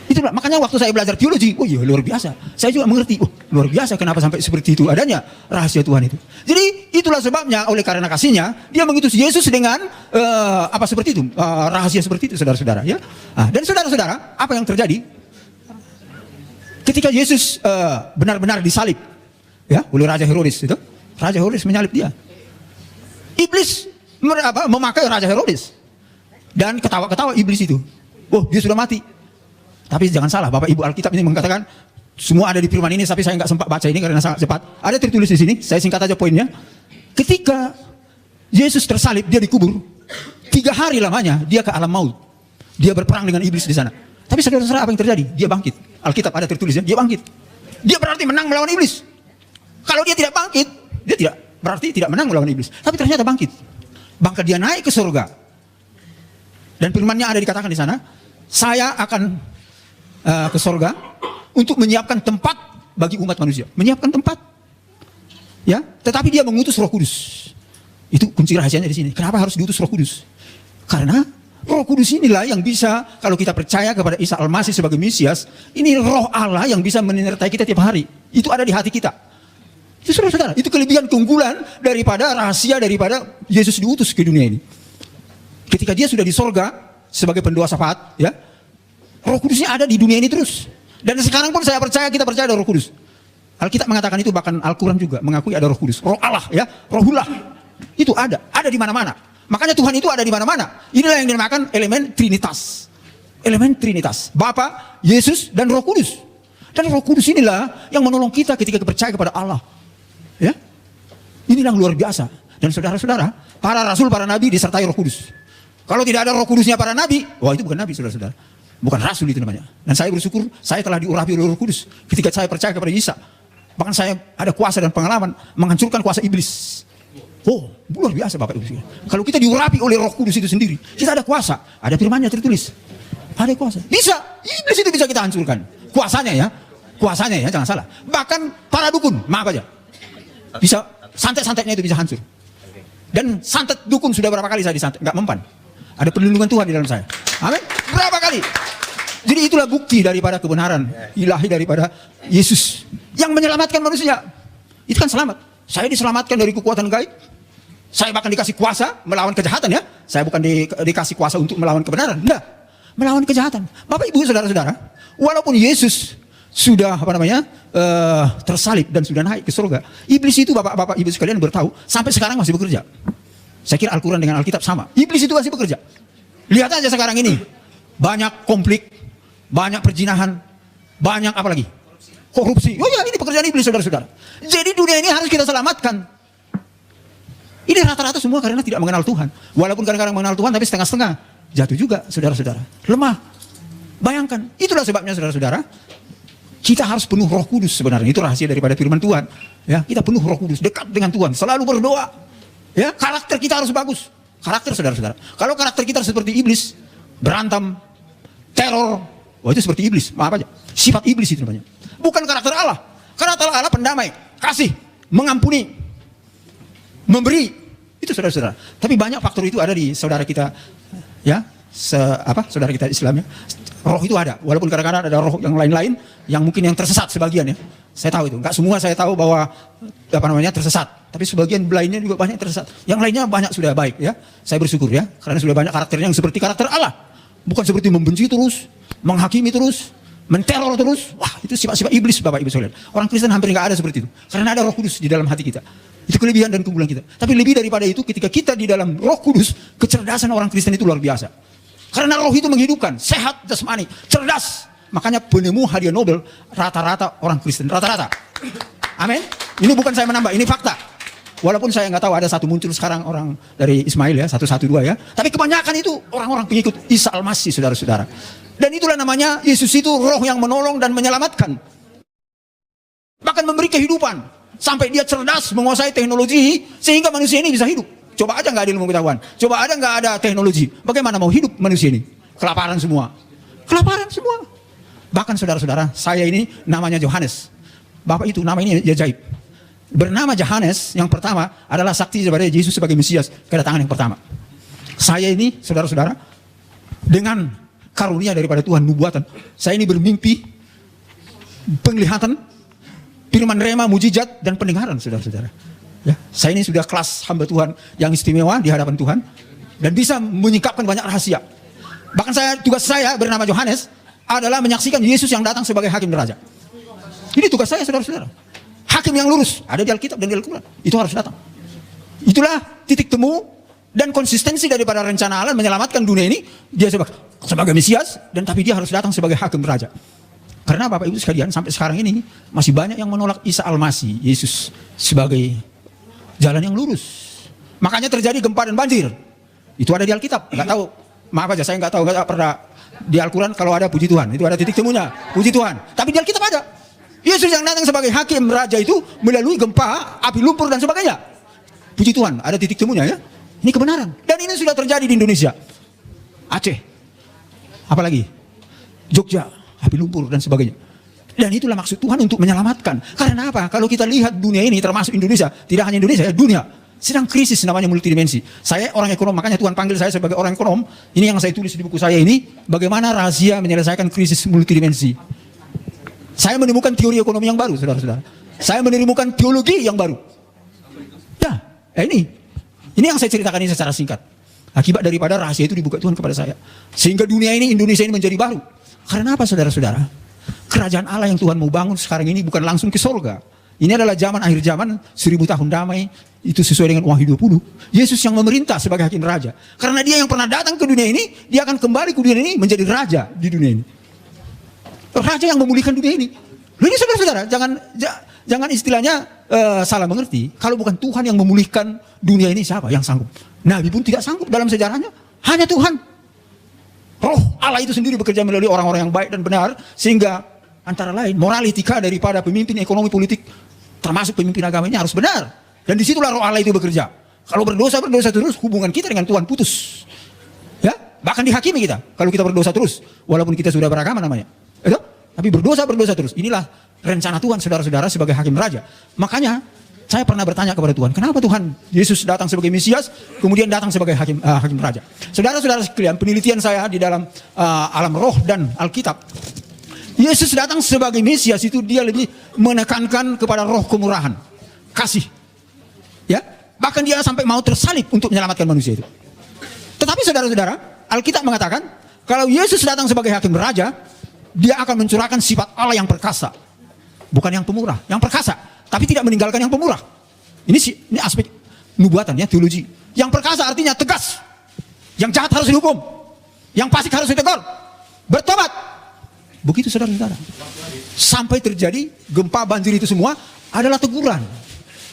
Itulah makanya waktu saya belajar teologi, oh iya luar biasa. Saya juga mengerti, oh luar biasa kenapa sampai seperti itu adanya rahasia Tuhan itu. Jadi itulah sebabnya oleh karena kasihnya dia mengutus Yesus dengan apa seperti itu, rahasia seperti itu, saudara-saudara. Ya, dan saudara-saudara, apa yang terjadi ketika Yesus benar-benar disalib, ya oleh Raja Herodes itu, Raja Herodes menyalib dia. Iblis memakai Raja Herodes dan ketawa-ketawa iblis itu, oh dia sudah mati. Tapi jangan salah, Bapak Ibu, Alkitab ini mengatakan semua ada di firman ini, tapi saya nggak sempat baca ini karena sangat cepat. Ada tertulis di sini, saya singkat aja poinnya. Ketika Yesus tersalib, dia dikubur. 3 hari lamanya dia ke alam maut. Dia berperang dengan iblis di sana. Tapi saudara-saudara, apa yang terjadi? Dia bangkit. Alkitab ada tertulisnya, dia bangkit. Dia berarti menang melawan iblis. Kalau dia tidak bangkit, dia tidak berarti tidak menang melawan iblis. Tapi ternyata bangkit. Bahkan dia naik ke surga. Dan firman-Nya ada dikatakan di sana, saya akan ke surga untuk menyiapkan tempat bagi umat manusia. Menyiapkan tempat. Ya, tetapi dia mengutus Roh Kudus. Itu kunci rahasianya di sini. Kenapa harus diutus Roh Kudus? Karena Roh Kudus inilah yang bisa, kalau kita percaya kepada Isa Al-Masih sebagai Mesias, ini Roh Allah yang bisa menyertai kita tiap hari. Itu ada di hati kita. Itu saudara-saudara, itu kelebihan keunggulan daripada rahasia daripada Yesus diutus ke dunia ini. Ketika dia sudah di sorga sebagai pendoa syafaat, ya, Roh Kudusnya ada di dunia ini terus. Dan sekarang pun saya percaya, kita percaya ada Roh Kudus. Alkitab mengatakan itu, bahkan Al-Quran juga mengakui ada Roh Kudus. Roh Allah, ya, Rohullah. Itu ada di mana-mana. Makanya Tuhan itu ada di mana-mana. Inilah yang dinamakan elemen Trinitas. Elemen Trinitas. Bapa, Yesus, dan Roh Kudus. Dan Roh Kudus inilah yang menolong kita ketika percaya kepada Allah. Ya, inilah yang luar biasa. Dan saudara-saudara, para rasul, para nabi disertai Roh Kudus. Kalau tidak ada Roh Kudusnya para nabi, wah itu bukan nabi, saudara-saudara. Bukan rasul itu namanya. Dan saya bersyukur, saya telah diurapi oleh Roh Kudus ketika saya percaya kepada Isa. Bahkan saya ada kuasa dan pengalaman menghancurkan kuasa iblis. Oh, luar biasa Bapak Ibu. Kalau kita diurapi oleh Roh Kudus itu sendiri, kita ada kuasa. Ada firman-Nya tertulis. Ada kuasa. Bisa, iblis itu bisa kita hancurkan. Kuasanya ya, jangan salah. Bahkan para dukun, maaf aja. Bisa, santet-santetnya itu bisa hancur. Dan santet dukun sudah berapa kali saya disantet, nggak mempan. Ada perlindungan Tuhan di dalam saya. Amin. Berapa kali? Jadi itulah bukti daripada kebenaran ilahi daripada Yesus yang menyelamatkan manusia. Itu kan selamat. Saya diselamatkan dari kekuatan gaib. Saya bahkan dikasih kuasa melawan kejahatan ya. Saya bukan dikasih kuasa untuk melawan kebenaran. Enggak. Melawan kejahatan. Bapak Ibu saudara-saudara, walaupun Yesus sudah tersalib dan sudah naik ke surga, iblis itu Bapak Ibu sekalian bertahu sampai sekarang masih bekerja. Saya kira Al-Quran dengan Alkitab sama. Iblis itu masih bekerja. Lihat aja sekarang ini. Banyak konflik, banyak perzinahan, banyak apa lagi? Korupsi. Oh ya, ini pekerjaan iblis saudara-saudara. Jadi dunia ini harus kita selamatkan. Ini rata-rata semua karena tidak mengenal Tuhan. Walaupun kadang-kadang mengenal Tuhan tapi setengah-setengah. Jatuh juga saudara-saudara. Lemah. Bayangkan. Itulah sebabnya saudara-saudara. Kita harus penuh Roh Kudus sebenarnya. Itu rahasia daripada firman Tuhan. Ya, kita penuh Roh Kudus. Dekat dengan Tuhan. Selalu berdoa. Ya, karakter kita harus bagus. Karakter saudara-saudara. Kalau karakter kita seperti iblis, berantem, teror, wah itu seperti iblis. Maaf aja. Sifat iblis itu namanya. Bukan karakter Allah. Karakter Allah pendamai, kasih, mengampuni, memberi. Itu saudara-saudara. Tapi banyak faktor itu ada di saudara kita, ya, saudara kita Islam ya. Roh itu ada. Walaupun kadang-kadang ada roh yang lain-lain yang mungkin yang tersesat sebagian ya. Saya tahu itu. Enggak semua saya tahu bahwa tersesat. Tapi sebagian lainnya juga banyak tersesat. Yang lainnya banyak sudah baik ya. Saya bersyukur ya. Karena sudah banyak karakternya yang seperti karakter Allah. Bukan seperti membenci terus, menghakimi terus, menteror terus. Wah, itu sifat-sifat iblis Bapak Ibu sekalian. Orang Kristen hampir enggak ada seperti itu. Karena ada Roh Kudus di dalam hati kita. Itu kelebihan dan keunggulan kita. Tapi lebih daripada itu, ketika kita di dalam Roh Kudus, kecerdasan orang Kristen itu luar biasa. Karena roh itu menghidupkan, sehat jasmani, cerdas. Makanya penemu hadiah Nobel rata-rata orang Kristen, rata-rata. Amin. Ini bukan saya menambah, ini fakta. Walaupun saya nggak tahu ada satu muncul sekarang orang dari Ismail ya, 112 ya. Tapi kebanyakan itu orang-orang pengikut Isa Al-Masih saudara-saudara. Dan itulah namanya Yesus itu roh yang menolong dan menyelamatkan. Bahkan memberi kehidupan. Sampai dia cerdas menguasai teknologi sehingga manusia ini bisa hidup. Coba aja nggak ada ilmu pengetahuan. Coba aja nggak ada teknologi. Bagaimana mau hidup manusia ini? Kelaparan semua. Kelaparan semua. Bahkan saudara-saudara, saya ini namanya Yohanes. Bapak itu nama ini ajaib. Bernama Yohanes yang pertama adalah saksi daripada Yesus sebagai Mesias, kedatangan yang pertama. Saya ini saudara-saudara dengan karunia daripada Tuhan nubuatan. Saya ini bermimpi, penglihatan, firman rema, mujizat dan pendengaran saudara-saudara. Ya, saya ini sudah kelas hamba Tuhan yang istimewa di hadapan Tuhan dan bisa menyingkapkan banyak rahasia. Bahkan tugas saya bernama Yohanes adalah menyaksikan Yesus yang datang sebagai hakim raja. Ini tugas saya saudara-saudara. Hakim yang lurus ada di Alkitab dan di Al-Quran. Itu harus datang. Itulah titik temu dan konsistensi daripada rencana Allah menyelamatkan dunia ini. Dia sebagai Mesias dan tapi dia harus datang sebagai hakim raja. Karena Bapak Ibu sekalian sampai sekarang ini masih banyak yang menolak Isa Al-Masih, Yesus sebagai jalan yang lurus. Makanya terjadi gempa dan banjir. Itu ada di Alkitab. Enggak tahu. Maaf aja, saya enggak pernah di Al-Quran kalau ada puji Tuhan. Itu ada titik temunya. Puji Tuhan. Tapi di Alkitab ada. Yesus yang datang sebagai hakim raja itu melalui gempa, api lumpur dan sebagainya. Puji Tuhan, ada titik temunya ya. Ini kebenaran. Dan ini sudah terjadi di Indonesia. Aceh. Apalagi? Jogja, api lumpur dan sebagainya. Dan itulah maksud Tuhan untuk menyelamatkan. Karena apa? Kalau kita lihat dunia ini termasuk Indonesia, tidak hanya Indonesia ya, dunia sedang krisis namanya multidimensi. Saya orang ekonom, makanya Tuhan panggil saya sebagai orang ekonom. Ini yang saya tulis di buku saya ini, bagaimana rahasia menyelesaikan krisis multidimensi. Saya menemukan teori ekonomi yang baru, saudara-saudara. Saya menemukan teologi yang baru. Ya, ini yang saya ceritakan ini secara singkat. Akibat daripada rahasia itu dibuka Tuhan kepada saya. Sehingga dunia ini, Indonesia ini menjadi baru. Karena apa, saudara-saudara? Kerajaan Allah yang Tuhan mau bangun sekarang ini bukan langsung ke surga. Ini adalah zaman akhir zaman, 1000 tahun damai. Itu sesuai dengan Wahyu 20. Yesus yang memerintah sebagai hakim raja. Karena dia yang pernah datang ke dunia ini, dia akan kembali ke dunia ini menjadi raja di dunia ini. Raja yang memulihkan dunia ini. Loh, ini saudara-saudara, jangan istilahnya salah mengerti. Kalau bukan Tuhan yang memulihkan dunia ini, siapa yang sanggup? Nabi pun tidak sanggup dalam sejarahnya. Hanya Tuhan. Roh Allah itu sendiri bekerja melalui orang-orang yang baik dan benar. Sehingga antara lain moralitika daripada pemimpin ekonomi politik, termasuk pemimpin agama ini harus benar. Dan disitulah roh Allah itu bekerja. Kalau berdosa terus, hubungan kita dengan Tuhan putus. Ya, bahkan dihakimi kita. Kalau kita berdosa terus, walaupun kita sudah beragama namanya. Ya, tapi berdosa terus. Inilah rencana Tuhan, saudara-saudara, sebagai hakim raja. Makanya saya pernah bertanya kepada Tuhan, kenapa Tuhan Yesus datang sebagai Mesias, kemudian datang sebagai hakim raja? Saudara-saudara sekalian, penelitian saya di dalam alam roh dan Alkitab, Yesus datang sebagai Mesias itu dia lebih menekankan kepada roh kemurahan, kasih. Ya, bahkan dia sampai mau tersalib untuk menyelamatkan manusia itu. Tetapi saudara-saudara, Alkitab mengatakan kalau Yesus datang sebagai hakim raja, dia akan mencurahkan sifat Allah yang perkasa, bukan yang pemurah, yang perkasa, tapi tidak meninggalkan yang pemurah. Ini aspek nubuatan ya, teologi. Yang perkasa artinya tegas, yang jahat harus dihukum, yang fasik harus ditegur, bertobat. Begitu saudara-saudara. Sampai terjadi gempa banjir itu semua adalah teguran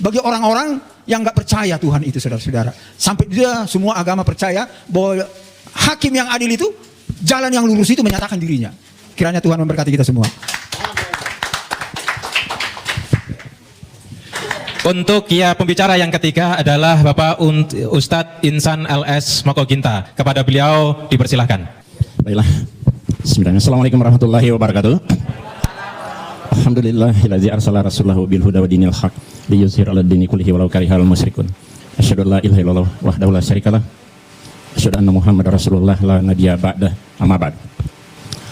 bagi orang-orang yang nggak percaya Tuhan itu, saudara-saudara. Sampai dia semua agama percaya bahwa hakim yang adil itu, jalan yang lurus itu menyatakan dirinya. Kiranya Tuhan memberkati kita semua. Untuk pembicara yang ketiga adalah Bapak Ustadz Insan LS Mokoginta. Kepada beliau dipersilahkan. Baiklah. Bismillahirrahmanirrahim. Assalamualaikum warahmatullahi wabarakatuh. Alhamdulillahilladzi arsala rasulahu bil huda wa dinil haq liyuzhira 'alad dini kullihi walau karihal musyrikun. Asyhadu an la ilaha illallah wahdahu la syarikalah. Asyhadu anna Muhammadar Rasulullah la nabiyya ba'da. Amma ba'd.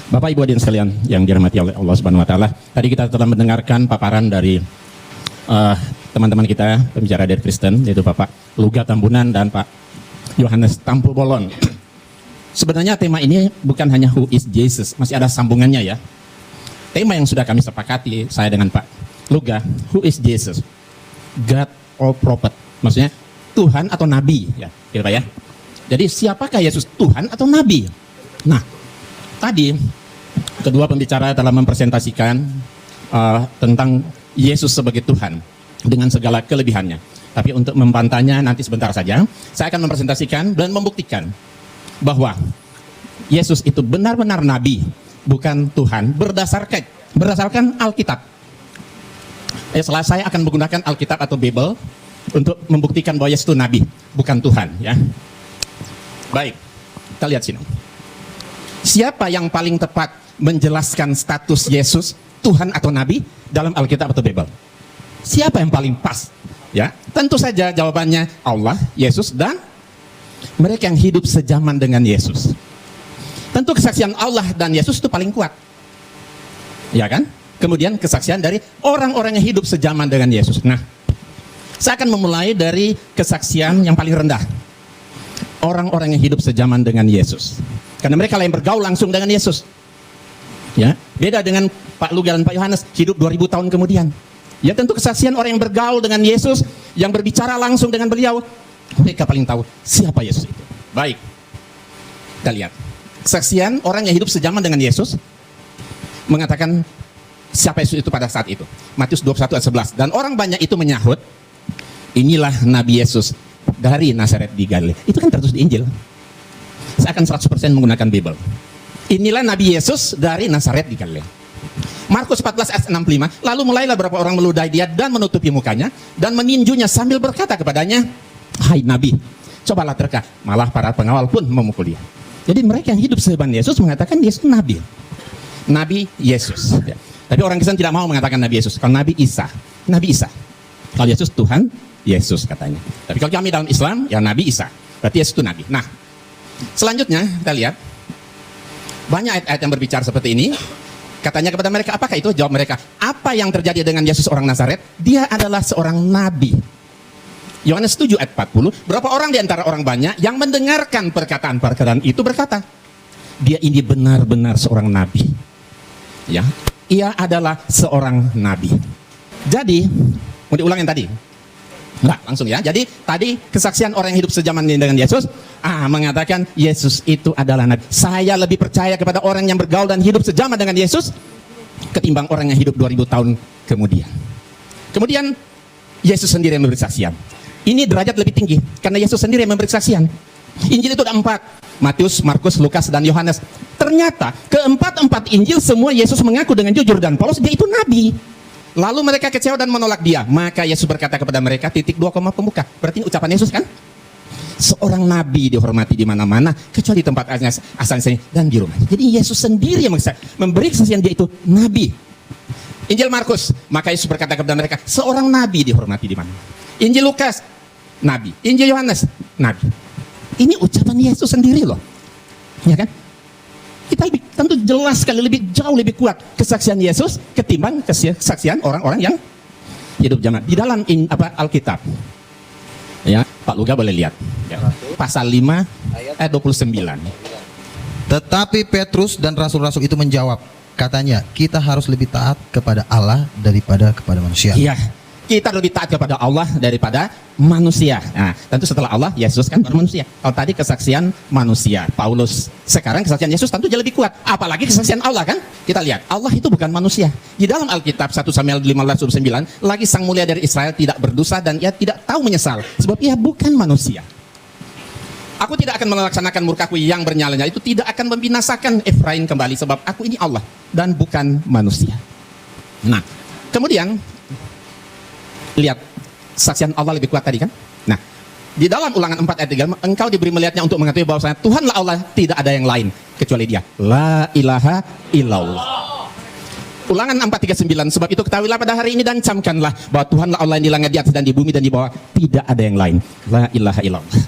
Bapak Ibu hadirin sekalian yang dirahmati oleh Allah Subhanahu wa taala, tadi kita telah mendengarkan paparan dari teman-teman kita pembicara dari Kristen, yaitu Bapak Luga Tambunan dan Pak Yohanes Tampu Bolon. Sebenarnya tema ini bukan hanya who is Jesus, masih ada sambungannya ya. Tema yang sudah kami sepakati saya dengan Pak Luga, who is Jesus? God or prophet? Maksudnya Tuhan atau Nabi ya, gitu Pak ya. Jadi siapakah Yesus, Tuhan atau Nabi? Nah, tadi kedua pembicara telah mempresentasikan tentang Yesus sebagai Tuhan dengan segala kelebihannya. Tapi untuk membantahnya nanti sebentar saja, saya akan mempresentasikan dan membuktikan bahwa Yesus itu benar-benar Nabi, bukan Tuhan, berdasarkan Alkitab. Setelah saya akan menggunakan Alkitab atau Bible untuk membuktikan bahwa Yesus itu Nabi, bukan Tuhan. Ya. Baik, kita lihat sini. Siapa yang paling tepat menjelaskan status Yesus Tuhan atau Nabi dalam Alkitab atau Bible? Siapa yang paling pas? Ya, tentu saja jawabannya Allah, Yesus, dan mereka yang hidup sejaman dengan Yesus. Tentu kesaksian Allah dan Yesus itu paling kuat. Ya kan? Kemudian kesaksian dari orang-orang yang hidup sejaman dengan Yesus. Nah, saya akan memulai dari kesaksian yang paling rendah. Orang-orang yang hidup sejaman dengan Yesus. Karena mereka yang bergaul langsung dengan Yesus. Ya, beda dengan Pak Luga dan Pak Yohanes hidup 2000 tahun kemudian. Ya, tentu kesaksian orang yang bergaul dengan Yesus, yang berbicara langsung dengan beliau, mereka paling tahu siapa Yesus itu. Baik, kita lihat kesaksian orang yang hidup sejaman dengan Yesus mengatakan siapa Yesus itu pada saat itu. Matius 21 ayat 11. Dan orang banyak itu menyahut, inilah Nabi Yesus dari Nazaret di Galilea. Itu kan tertulis di Injil. Saya akan 100% menggunakan Bible. Inilah Nabi Yesus dari Nazaret di Galilea. Markus 14 ayat 65, lalu mulailah beberapa orang meludahi dia dan menutupi mukanya dan meninjunya sambil berkata kepadanya, hai Nabi, cobalah terka. Malah para pengawal pun memukul dia. Jadi mereka yang hidup sezaman Yesus mengatakan Yesus Nabi. Nabi Yesus. Ya. Tapi orang Kristen tidak mau mengatakan Nabi Yesus. Kalau Nabi Isa. Nabi Isa. Kalau Yesus Tuhan Yesus katanya. Tapi kalau kami dalam Islam, ya Nabi Isa. Berarti Yesus itu Nabi. Nah, selanjutnya kita lihat. Banyak ayat-ayat yang berbicara seperti ini. Katanya kepada mereka, apakah itu? Jawab mereka, apa yang terjadi dengan Yesus orang Nazaret? Dia adalah seorang Nabi. Yohanes 7 ayat 40. Berapa orang di antara orang banyak yang mendengarkan perkataan-perkataan itu berkata, dia ini benar-benar seorang Nabi. Ya, ia adalah seorang Nabi. Jadi, mau diulang yang tadi? Enggak, langsung ya. Jadi tadi kesaksian orang yang hidup sejaman ini dengan Yesus mengatakan Yesus itu adalah Nabi. Saya lebih percaya kepada orang yang bergaul dan hidup sejaman dengan Yesus ketimbang orang yang hidup 2000 tahun kemudian. Kemudian Yesus sendiri yang memberi kesaksian. Ini derajat lebih tinggi karena Yesus sendiri yang memberi kesaksian. Injil itu ada 4, Matius, Markus, Lukas, dan Yohanes. Ternyata keempat Injil semua Yesus mengaku dengan jujur dan polos dia itu Nabi. Lalu mereka kecewa dan menolak dia. Maka Yesus berkata kepada mereka, titik 2 koma pembuka. Berarti ini ucapan Yesus kan? Seorang nabi dihormati di mana-mana, kecuali tempat asalnya dan di rumah. Jadi Yesus sendiri yang memberi kesaksian dia itu nabi. Injil Markus, maka Yesus berkata kepada mereka, seorang nabi dihormati di mana. Injil Lukas, nabi. Injil Yohanes, nabi. Ini ucapan Yesus sendiri loh. Ya kan? Kita tentu jelas sekali jauh lebih kuat kesaksian Yesus ketimbang kesaksian orang-orang yang hidup zaman di dalam Alkitab. Ya, Pak Luga boleh lihat. Ya. Pasal 5 ayat 29. Tetapi Petrus dan rasul-rasul itu menjawab, katanya, kita harus lebih taat kepada Allah daripada kepada manusia. Iya, kita lebih taat kepada Allah daripada manusia. Nah, tentu setelah Allah, Yesus kan baru manusia. Kalau tadi kesaksian manusia, Paulus. Sekarang kesaksian Yesus tentu jadi lebih kuat. Apalagi kesaksian Allah kan? Kita lihat, Allah itu bukan manusia. Di dalam Alkitab 1 Samuel 15:9, lagi sang mulia dari Israel tidak berdosa dan ia tidak tahu menyesal. Sebab ia bukan manusia. Aku tidak akan melaksanakan murkaku yang bernyala-nyala. Itu tidak akan membinasakan Efraim kembali. Sebab aku ini Allah dan bukan manusia. Nah, kemudian lihat, saksian Allah lebih kuat tadi kan? Nah, di dalam Ulangan 4 ayat 3, engkau diberi melihatnya untuk mengetahui bahwasanya Tuhanlah Allah, tidak ada yang lain kecuali Dia. La ilaha illallah. Ulangan 4:39, sebab itu ketahuilah pada hari ini dan camkanlah bahwa Tuhanlah Allah yang di langit, di atas dan di bumi dan di bawah, tidak ada yang lain. La ilaha illallah.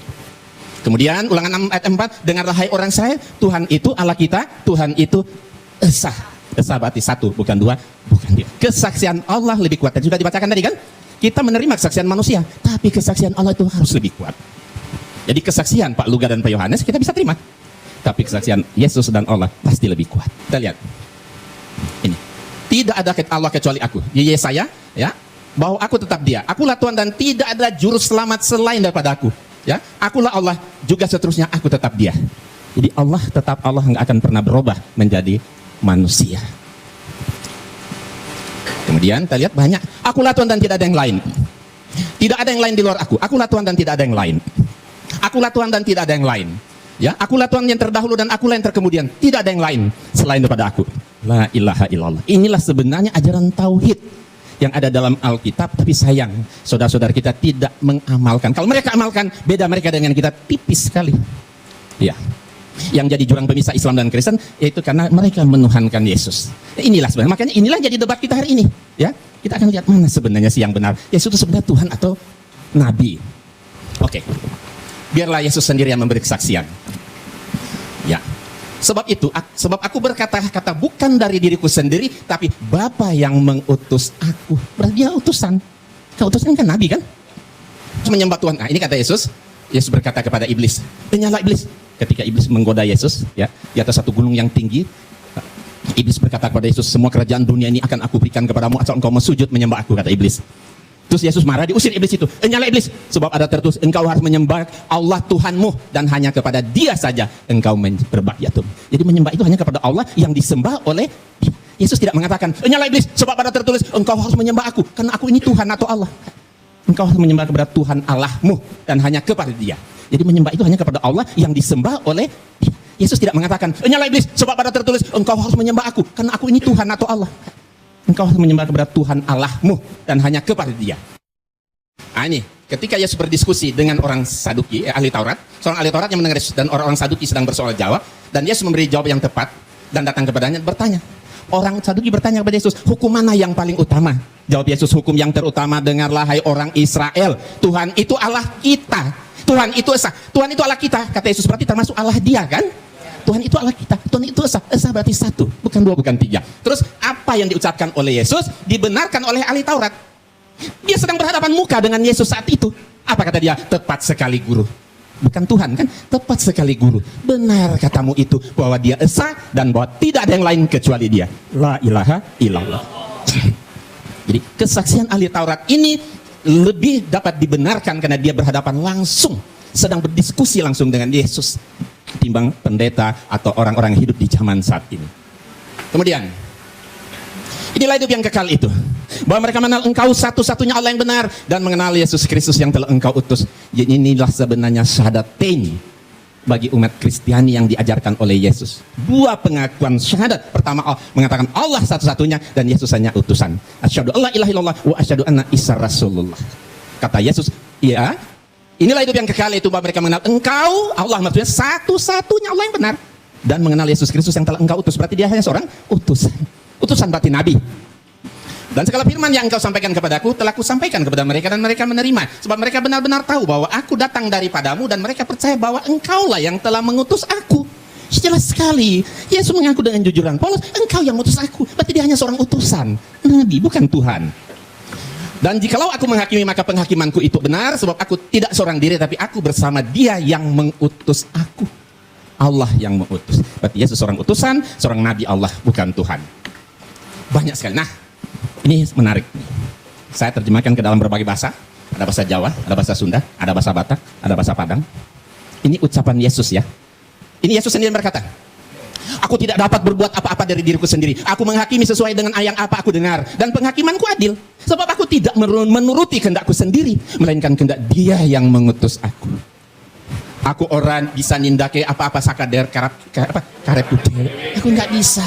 Kemudian Ulangan 6 ayat 4, dengarlah hai orang saya, Tuhan itu Allah kita, Tuhan itu Esa. Esa berarti 1, bukan 2, bukan dia. Kesaksian Allah lebih kuat. Dan sudah dibacakan tadi kan? Kita menerima kesaksian manusia, tapi kesaksian Allah itu harus lebih kuat. Jadi kesaksian Pak Luga dan Pak Yohanes kita bisa terima, tapi kesaksian Yesus dan Allah pasti lebih kuat. Kita lihat ini, tidak ada Allah kecuali aku. Yesaya ya, bahwa aku tetap Dia. Akulah Tuhan dan tidak ada juru selamat selain daripada aku. Ya, akulah Allah juga seterusnya, aku tetap Dia. Jadi Allah tetap Allah, nggak akan pernah berubah menjadi manusia. Kemudian kita lihat banyak, akulah Tuhan dan tidak ada yang lain. Tidak ada yang lain di luar aku. Akulah Tuhan dan tidak ada yang lain. Akulah Tuhan dan tidak ada yang lain. Ya, akulah Tuhan yang terdahulu dan akulah yang terkemudian. Tidak ada yang lain selain daripada aku. La ilaha illallah. Inilah sebenarnya ajaran tauhid yang ada dalam Alkitab, tapi sayang saudara-saudara kita tidak mengamalkan. Kalau mereka amalkan, beda mereka dengan kita tipis sekali. Ya. Yang jadi jurang pemisah Islam dan Kristen yaitu karena mereka menuhankan Yesus. Inilah sebenarnya, makanya inilah jadi debat kita hari ini. Ya, kita akan lihat mana sebenarnya sih yang benar. Yesus itu sebenarnya Tuhan atau Nabi. Oke, biarlah Yesus sendiri yang memberi kesaksian. Ya, sebab itu, sebab aku berkata-kata bukan dari diriku sendiri, tapi Bapa yang mengutus aku. Berarti Dia utusan. Keutusan kan Nabi kan? Menyembah Tuhan. Nah, ini kata Yesus. Yesus berkata kepada iblis, "Nyala iblis." Ketika iblis menggoda Yesus, ya, di atas satu gunung yang tinggi, iblis berkata kepada Yesus, "Semua kerajaan dunia ini akan aku berikan kepadamu asal engkau sujud menyembah aku," kata iblis. Terus Yesus marah, diusir iblis itu. "Nyala iblis, sebab ada tertulis, engkau harus menyembah Allah Tuhanmu dan hanya kepada Dia saja engkau berbakti-atum." Jadi menyembah itu hanya kepada Allah yang disembah oleh Dia. Yesus tidak mengatakan, "Nyala iblis, sebab ada tertulis, engkau harus menyembah aku karena aku ini Tuhan atau Allah." Engkau harus menyembah kepada Tuhan Allahmu dan hanya kepada Dia. Jadi menyembah itu hanya kepada Allah yang disembah oleh Dia. Yesus tidak mengatakan, "Nyala iblis, sebab ada tertulis, engkau harus menyembah aku karena aku ini Tuhan atau Allah." Engkau harus menyembah kepada Tuhan Allahmu dan hanya kepada Dia. Nah ini, ketika Yesus berdiskusi dengan orang Saduki, ahli Taurat, seorang ahli Taurat yang mendengar Yesus dan orang-orang Saduki sedang bersoal jawab, dan Yesus memberi jawab yang tepat dan datang kepadanya bertanya. Orang Saduki bertanya kepada Yesus, hukum mana yang paling utama? Jawab Yesus, hukum yang terutama, dengarlah hai orang Israel, Tuhan itu Allah kita. Tuhan itu esa, Tuhan itu Allah kita. Kata Yesus, berarti termasuk Allah Dia kan? Tuhan itu Allah kita, Tuhan itu esa. Esa berarti satu, bukan dua, bukan tiga. Terus apa yang diucapkan oleh Yesus dibenarkan oleh ahli Taurat. Dia sedang berhadapan muka dengan Yesus saat itu. Apa kata dia? Tepat sekali guru. Bukan Tuhan kan? Tepat sekali guru. Benar katamu itu, bahwa Dia esa dan bahwa tidak ada yang lain kecuali Dia. La ilaha illallah. Jadi kesaksian ahli Taurat ini lebih dapat dibenarkan karena dia berhadapan langsung, sedang berdiskusi langsung dengan Yesus, ketimbang pendeta atau orang-orang hidup di zaman saat ini. Kemudian, inilah hidup yang kekal itu, bahwa mereka mengenal Engkau satu-satunya Allah yang benar dan mengenal Yesus Kristus yang telah Engkau utus. Jadi inilah sebenarnya syahadatain bagi umat Kristiani yang diajarkan oleh Yesus. Dua pengakuan syahadat. Pertama, mengatakan Allah satu-satunya dan Yesus hanya utusan. Asyhadu alla ilaha illallah wa asyhadu anna Isa Rasulullah. Kata Yesus, iya, inilah hidup yang kekal itu, bahwa mereka mengenal Engkau, Allah maksudnya satu-satunya Allah yang benar, dan mengenal Yesus Kristus yang telah Engkau utus. Berarti Dia hanya seorang utusan. Utusan berarti nabi. Dan segala firman yang Engkau sampaikan kepadaku telah Kusampaikan kepada mereka, dan mereka menerima, sebab mereka benar-benar tahu bahwa Aku datang daripadamu, dan mereka percaya bahwa Engkaulah yang telah mengutus Aku. Jelas sekali Yesus mengaku dengan jujuran, Paulus, Engkau yang mengutus Aku. Berarti Dia hanya seorang utusan, nabi, bukan Tuhan. Dan jikalau Aku menghakimi, maka penghakimanku itu benar, sebab Aku tidak seorang diri, tapi Aku bersama Dia yang mengutus Aku. Allah yang mengutus. Berarti Yesus seorang utusan, seorang nabi Allah, bukan Tuhan. Banyak sekali. Nah, ini menarik. Saya terjemahkan ke dalam berbagai bahasa. Ada bahasa Jawa, ada bahasa Sunda, ada bahasa Batak, ada bahasa Padang. Ini ucapan Yesus ya. Ini Yesus sendiri berkata, Aku tidak dapat berbuat apa-apa dari diriku sendiri. Aku menghakimi sesuai dengan yang apa aku dengar. Dan penghakimanku adil. Sebab aku tidak menuruti kehendakku sendiri, melainkan kehendak Dia yang mengutus aku. Aku orang bisa nindake apa-apa sakader karep putih. Aku nggak bisa.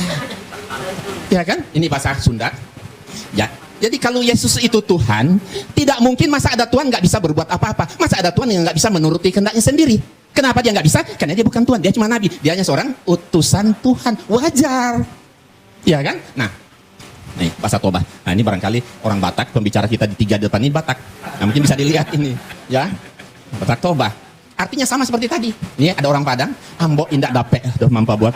Ya kan? Ini bahasa Sunda. Ya, jadi kalau Yesus itu Tuhan, tidak mungkin masa ada Tuhan nggak bisa berbuat apa-apa. Masa ada Tuhan yang nggak bisa menuruti kehendaknya sendiri. Kenapa Dia nggak bisa? Karena Dia bukan Tuhan, Dia cuma nabi. Dia hanya seorang utusan Tuhan. Wajar, ya kan? Nah, nih bahasa Toba. Nah ini barangkali orang Batak, pembicara kita di 3 depan ini Batak. Nah mungkin bisa dilihat ini, ya. Batak Toba. Artinya sama seperti tadi. Ini ada orang Padang, Ambo indak dape, doh mampu buat.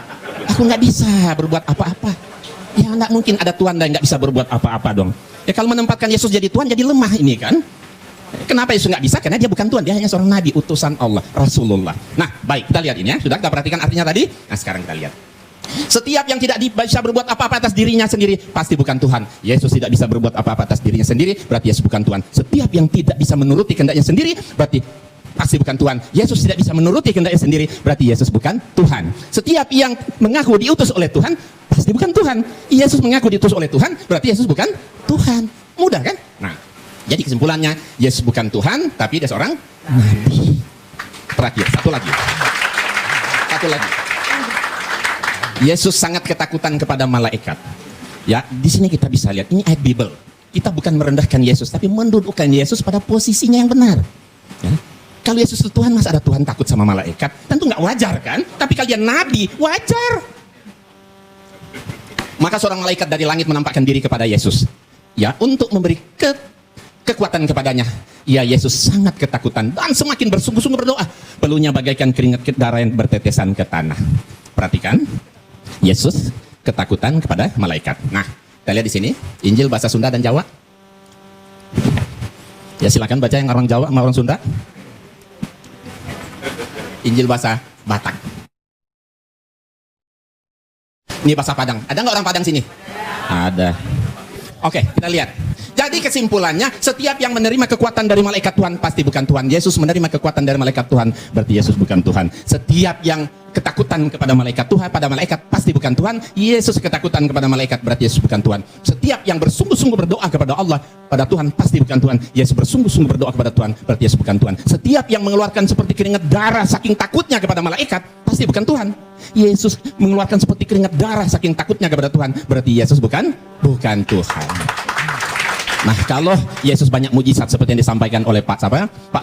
Aku nggak bisa berbuat apa-apa. Ya enggak mungkin ada Tuhan dan nggak bisa berbuat apa-apa dong. Ya kalau menempatkan Yesus jadi Tuhan jadi lemah ini kan. Kenapa Yesus nggak bisa? Karena Dia bukan Tuhan, Dia hanya seorang nabi, utusan Allah, Rasulullah. Nah baik, kita lihat ini ya. Sudah kita perhatikan artinya tadi? Nah sekarang kita lihat. Setiap yang tidak bisa berbuat apa-apa atas dirinya sendiri pasti bukan Tuhan. Yesus tidak bisa berbuat apa-apa atas dirinya sendiri, berarti Yesus bukan Tuhan. Setiap yang tidak bisa menuruti kehendaknya sendiri berarti pasti bukan Tuhan. Yesus tidak bisa menuruti kehendaknya sendiri, berarti Yesus bukan Tuhan. Setiap yang mengaku diutus oleh Tuhan pasti bukan Tuhan. Yesus mengaku diutus oleh Tuhan, berarti Yesus bukan Tuhan. Mudah kan? Nah, jadi kesimpulannya Yesus bukan Tuhan, tapi Dia seorang nabi. Terakhir, satu lagi. Yesus sangat ketakutan kepada malaikat. Ya, di sini kita bisa lihat ini ayat Bible. Kita bukan merendahkan Yesus, tapi mendudukkan Yesus pada posisinya yang benar. Ya. Kalau Yesus itu Tuhan, masa ada Tuhan takut sama malaikat? Tentu nggak wajar kan? Tapi kalian nabi, wajar. Maka seorang malaikat dari langit menampakkan diri kepada Yesus, ya, untuk memberi kekuatan kepadanya. Ya, Yesus sangat ketakutan dan semakin bersungguh-sungguh berdoa. Peluhnya bagaikan keringat darah yang bertetesan ke tanah. Perhatikan, Yesus ketakutan kepada malaikat. Nah, kita lihat di sini Injil bahasa Sunda dan Jawa. Ya silakan baca yang orang Jawa sama orang Sunda. Injil bahasa Batak. Ini bahasa Padang. Ada nggak orang Padang sini? Ada. Oke, kita lihat. Jadi kesimpulannya, setiap yang menerima kekuatan dari malaikat Tuhan pasti bukan Tuhan. Yesus menerima kekuatan dari malaikat Tuhan, berarti Yesus bukan Tuhan. Setiap yang ketakutan kepada malaikat Tuhan, pada malaikat pasti bukan Tuhan. Yesus ketakutan kepada malaikat, berarti Yesus bukan Tuhan. Setiap yang bersungguh-sungguh berdoa kepada Allah, pada Tuhan, pasti bukan Tuhan. Yesus bersungguh-sungguh berdoa kepada Tuhan, berarti Yesus bukan Tuhan. Setiap yang mengeluarkan seperti keringat darah saking takutnya kepada malaikat, pasti bukan Tuhan. Yesus mengeluarkan seperti keringat darah saking takutnya kepada Tuhan, berarti Yesus bukan Tuhan. Nah, kalau Yesus banyak mujizat seperti yang disampaikan oleh Pak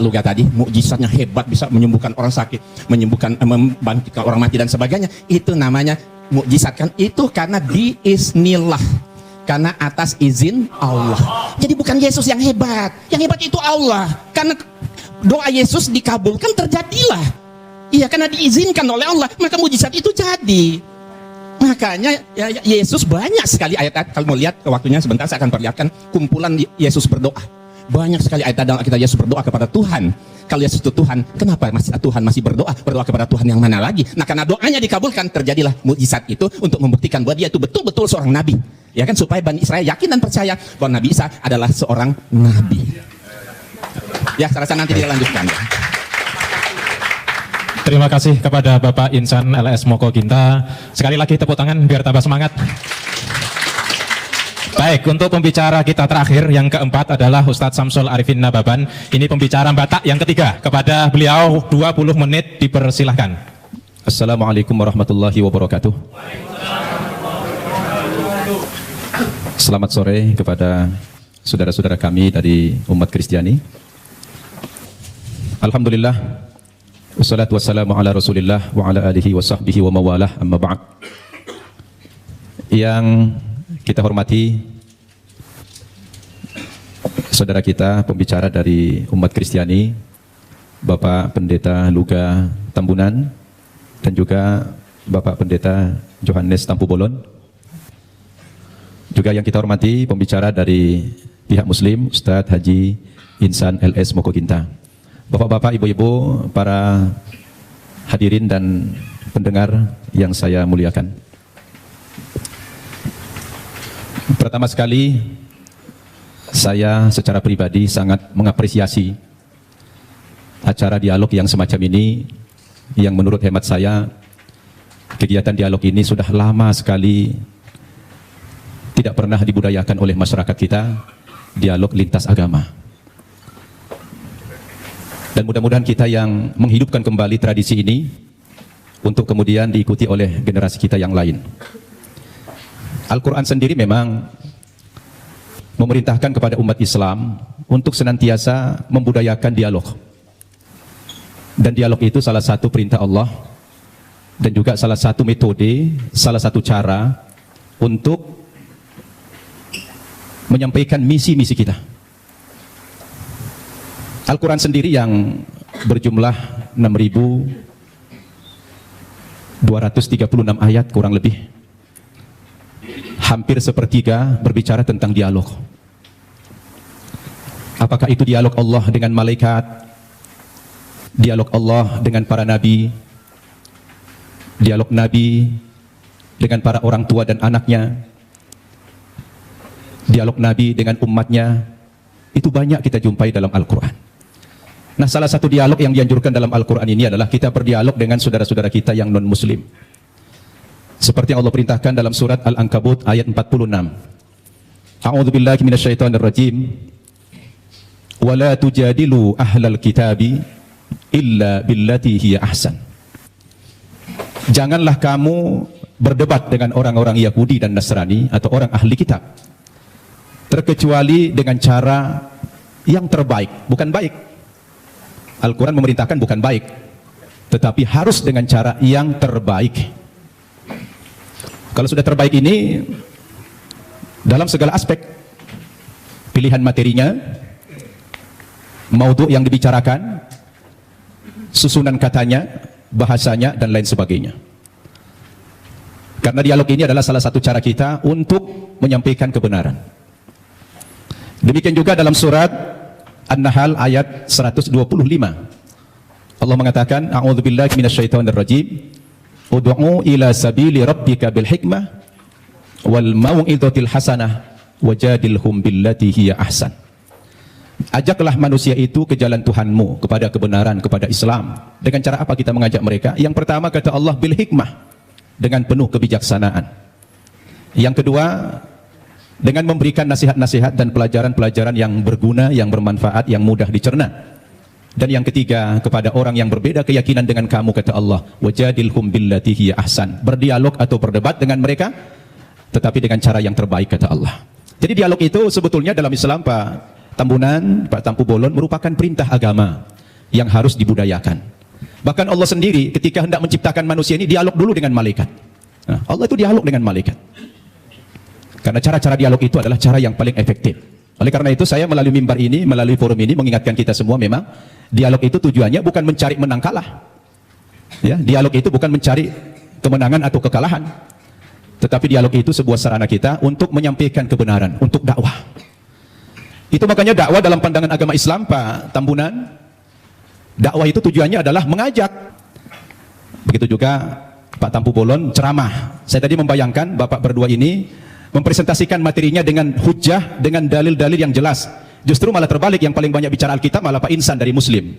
Luga tadi, mujizatnya hebat, bisa menyembuhkan orang sakit, membangkitkan orang mati dan sebagainya, itu namanya mujizat kan? Itu karena biiznillah, karena atas izin Allah. Jadi bukan Yesus yang hebat itu Allah. Karena doa Yesus dikabulkan, terjadilah. Iya, karena diizinkan oleh Allah, maka mujizat itu jadi. Makanya Yesus banyak sekali ayat-ayat. Kalau mau lihat waktunya sebentar, saya akan perlihatkan kumpulan Yesus berdoa. Banyak sekali ayat dalam Alkitab Yesus berdoa kepada Tuhan. Kalau Yesus itu Tuhan, kenapa Tuhan masih berdoa kepada Tuhan yang mana lagi? Nah, karena doanya dikabulkan, terjadilah mukjizat itu untuk membuktikan bahwa dia itu betul-betul seorang nabi. Ya kan, supaya Bani Israel yakin dan percaya bahwa Nabi Isa adalah seorang nabi. Ya, saya rasa nanti dilanjutkan. Terima kasih kepada Bapak Insan LS Moko Ginta. Sekali lagi tepuk tangan biar tambah semangat. Baik, untuk pembicara kita terakhir yang keempat adalah Ustadz Samsul Arifin Nababan. Ini pembicara Batak yang ketiga. Kepada beliau 20 menit dipersilahkan. Assalamualaikum warahmatullahi wabarakatuh. Selamat sore kepada saudara-saudara kami dari umat Kristiani. Alhamdulillah. Wassalatu wassalamu ala rasulillah wa ala alihi wa sahbihi wa mawalah, amma ba'd. Yang kita hormati saudara kita, pembicara dari umat Kristiani, Bapak Pendeta Luga Tambunan, dan juga Bapak Pendeta Johannes Tampu Bolon. Juga yang kita hormati pembicara dari pihak Muslim, Ustadz Haji Insan LS Moko Ginta. Bapak-bapak, ibu-ibu, para hadirin dan pendengar yang saya muliakan. Pertama sekali, saya secara pribadi sangat mengapresiasi acara dialog yang semacam ini, yang menurut hemat saya, kegiatan dialog ini sudah lama sekali tidak pernah dibudayakan oleh masyarakat kita, dialog lintas agama. Dan mudah-mudahan kita yang menghidupkan kembali tradisi ini untuk kemudian diikuti oleh generasi kita yang lain. Al-Quran sendiri memang memerintahkan kepada umat Islam untuk senantiasa membudayakan dialog. Dan dialog itu salah satu perintah Allah dan juga salah satu metode, salah satu cara untuk menyampaikan misi-misi kita. Al-Quran sendiri yang berjumlah 6.236 ayat kurang lebih, hampir sepertiga berbicara tentang dialog. Apakah itu dialog Allah dengan malaikat, dialog Allah dengan para nabi, dialog nabi dengan para orang tua dan anaknya, dialog nabi dengan umatnya, itu banyak kita jumpai dalam Al-Quran. Nah, salah satu dialog yang dianjurkan dalam Al-Quran ini adalah kita berdialog dengan saudara-saudara kita yang non-muslim. Seperti yang Allah perintahkan dalam surat Al-Ankabut ayat 46. A'udzubillahi minasyaitonirrajim. Wa la tujadilu ahlal kitabi illa billati hiya ahsan. Janganlah kamu berdebat dengan orang-orang Yahudi dan Nasrani atau orang ahli kitab, terkecuali dengan cara yang terbaik, bukan baik. Al-Quran memerintahkan bukan baik, tetapi harus dengan cara yang terbaik. Kalau sudah terbaik ini dalam segala aspek, pilihan materinya, maudhu yang dibicarakan, susunan katanya, bahasanya, dan lain sebagainya. Karena dialog ini adalah salah satu cara kita untuk menyampaikan kebenaran. Demikian juga dalam surat An-Nahl ayat 125. Allah mengatakan, A'udzubillahi minasyaitonirrajim. Ud'u ila sabili rabbika bil hikmah wal mau'izatil hasanah wajadilhum billati hiya ahsan. Ajaklah manusia itu ke jalan Tuhanmu, kepada kebenaran, kepada Islam. Dengan cara apa kita mengajak mereka? Yang pertama kata Allah, bil hikmah, dengan penuh kebijaksanaan. Yang kedua, dengan memberikan nasihat-nasihat dan pelajaran-pelajaran yang berguna, yang bermanfaat, yang mudah dicerna. Dan yang ketiga, kepada orang yang berbeda keyakinan dengan kamu, kata Allah, wajadilhum billati hiya ahsan. Berdialog atau berdebat dengan mereka, tetapi dengan cara yang terbaik, kata Allah. Jadi dialog itu sebetulnya dalam Islam, Pak Tambunan, Pak Tampu Bolon, merupakan perintah agama yang harus dibudayakan. Bahkan Allah sendiri ketika hendak menciptakan manusia ini dialog dulu dengan malaikat. Nah, Allah itu dialog dengan malaikat. Karena cara-cara dialog itu adalah cara yang paling efektif. Oleh karena itu saya melalui mimbar ini, melalui forum ini mengingatkan kita semua memang dialog itu tujuannya bukan mencari menang kalah. Ya, dialog itu bukan mencari kemenangan atau kekalahan. Tetapi dialog itu sebuah sarana kita untuk menyampaikan kebenaran, untuk dakwah. Itu makanya dakwah dalam pandangan agama Islam, Pak Tambunan, dakwah itu tujuannya adalah mengajak. Begitu juga Pak Tampu Bolon ceramah. Saya tadi membayangkan Bapak berdua ini mempresentasikan materinya dengan hujah, dengan dalil-dalil yang jelas. Justru malah terbalik, yang paling banyak bicara Alkitab malah Pak Insan dari Muslim.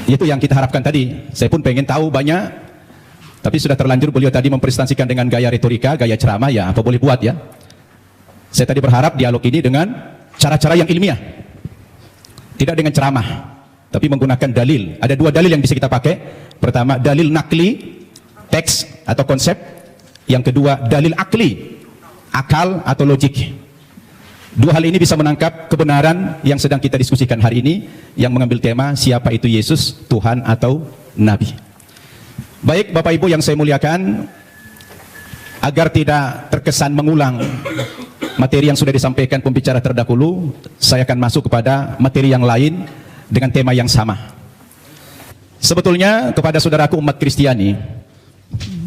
Itu yang kita harapkan tadi. Saya pun pengen tahu banyak, tapi sudah terlanjur beliau tadi mempresentasikan dengan gaya retorika, gaya ceramah, ya apa boleh buat ya. Saya tadi berharap dialog ini dengan cara-cara yang ilmiah, tidak dengan ceramah, tapi menggunakan dalil. Ada dua dalil yang bisa kita pakai. Pertama, dalil nakli, teks atau konsep. Yang kedua, dalil akli, akal atau logik. Dua hal ini bisa menangkap kebenaran yang sedang kita diskusikan hari ini, yang mengambil tema siapa itu Yesus, Tuhan atau Nabi. Baik Bapak Ibu yang saya muliakan, agar tidak terkesan mengulang materi yang sudah disampaikan pembicara terdahulu, saya akan masuk kepada materi yang lain dengan tema yang sama. Sebetulnya kepada saudaraku umat Kristiani,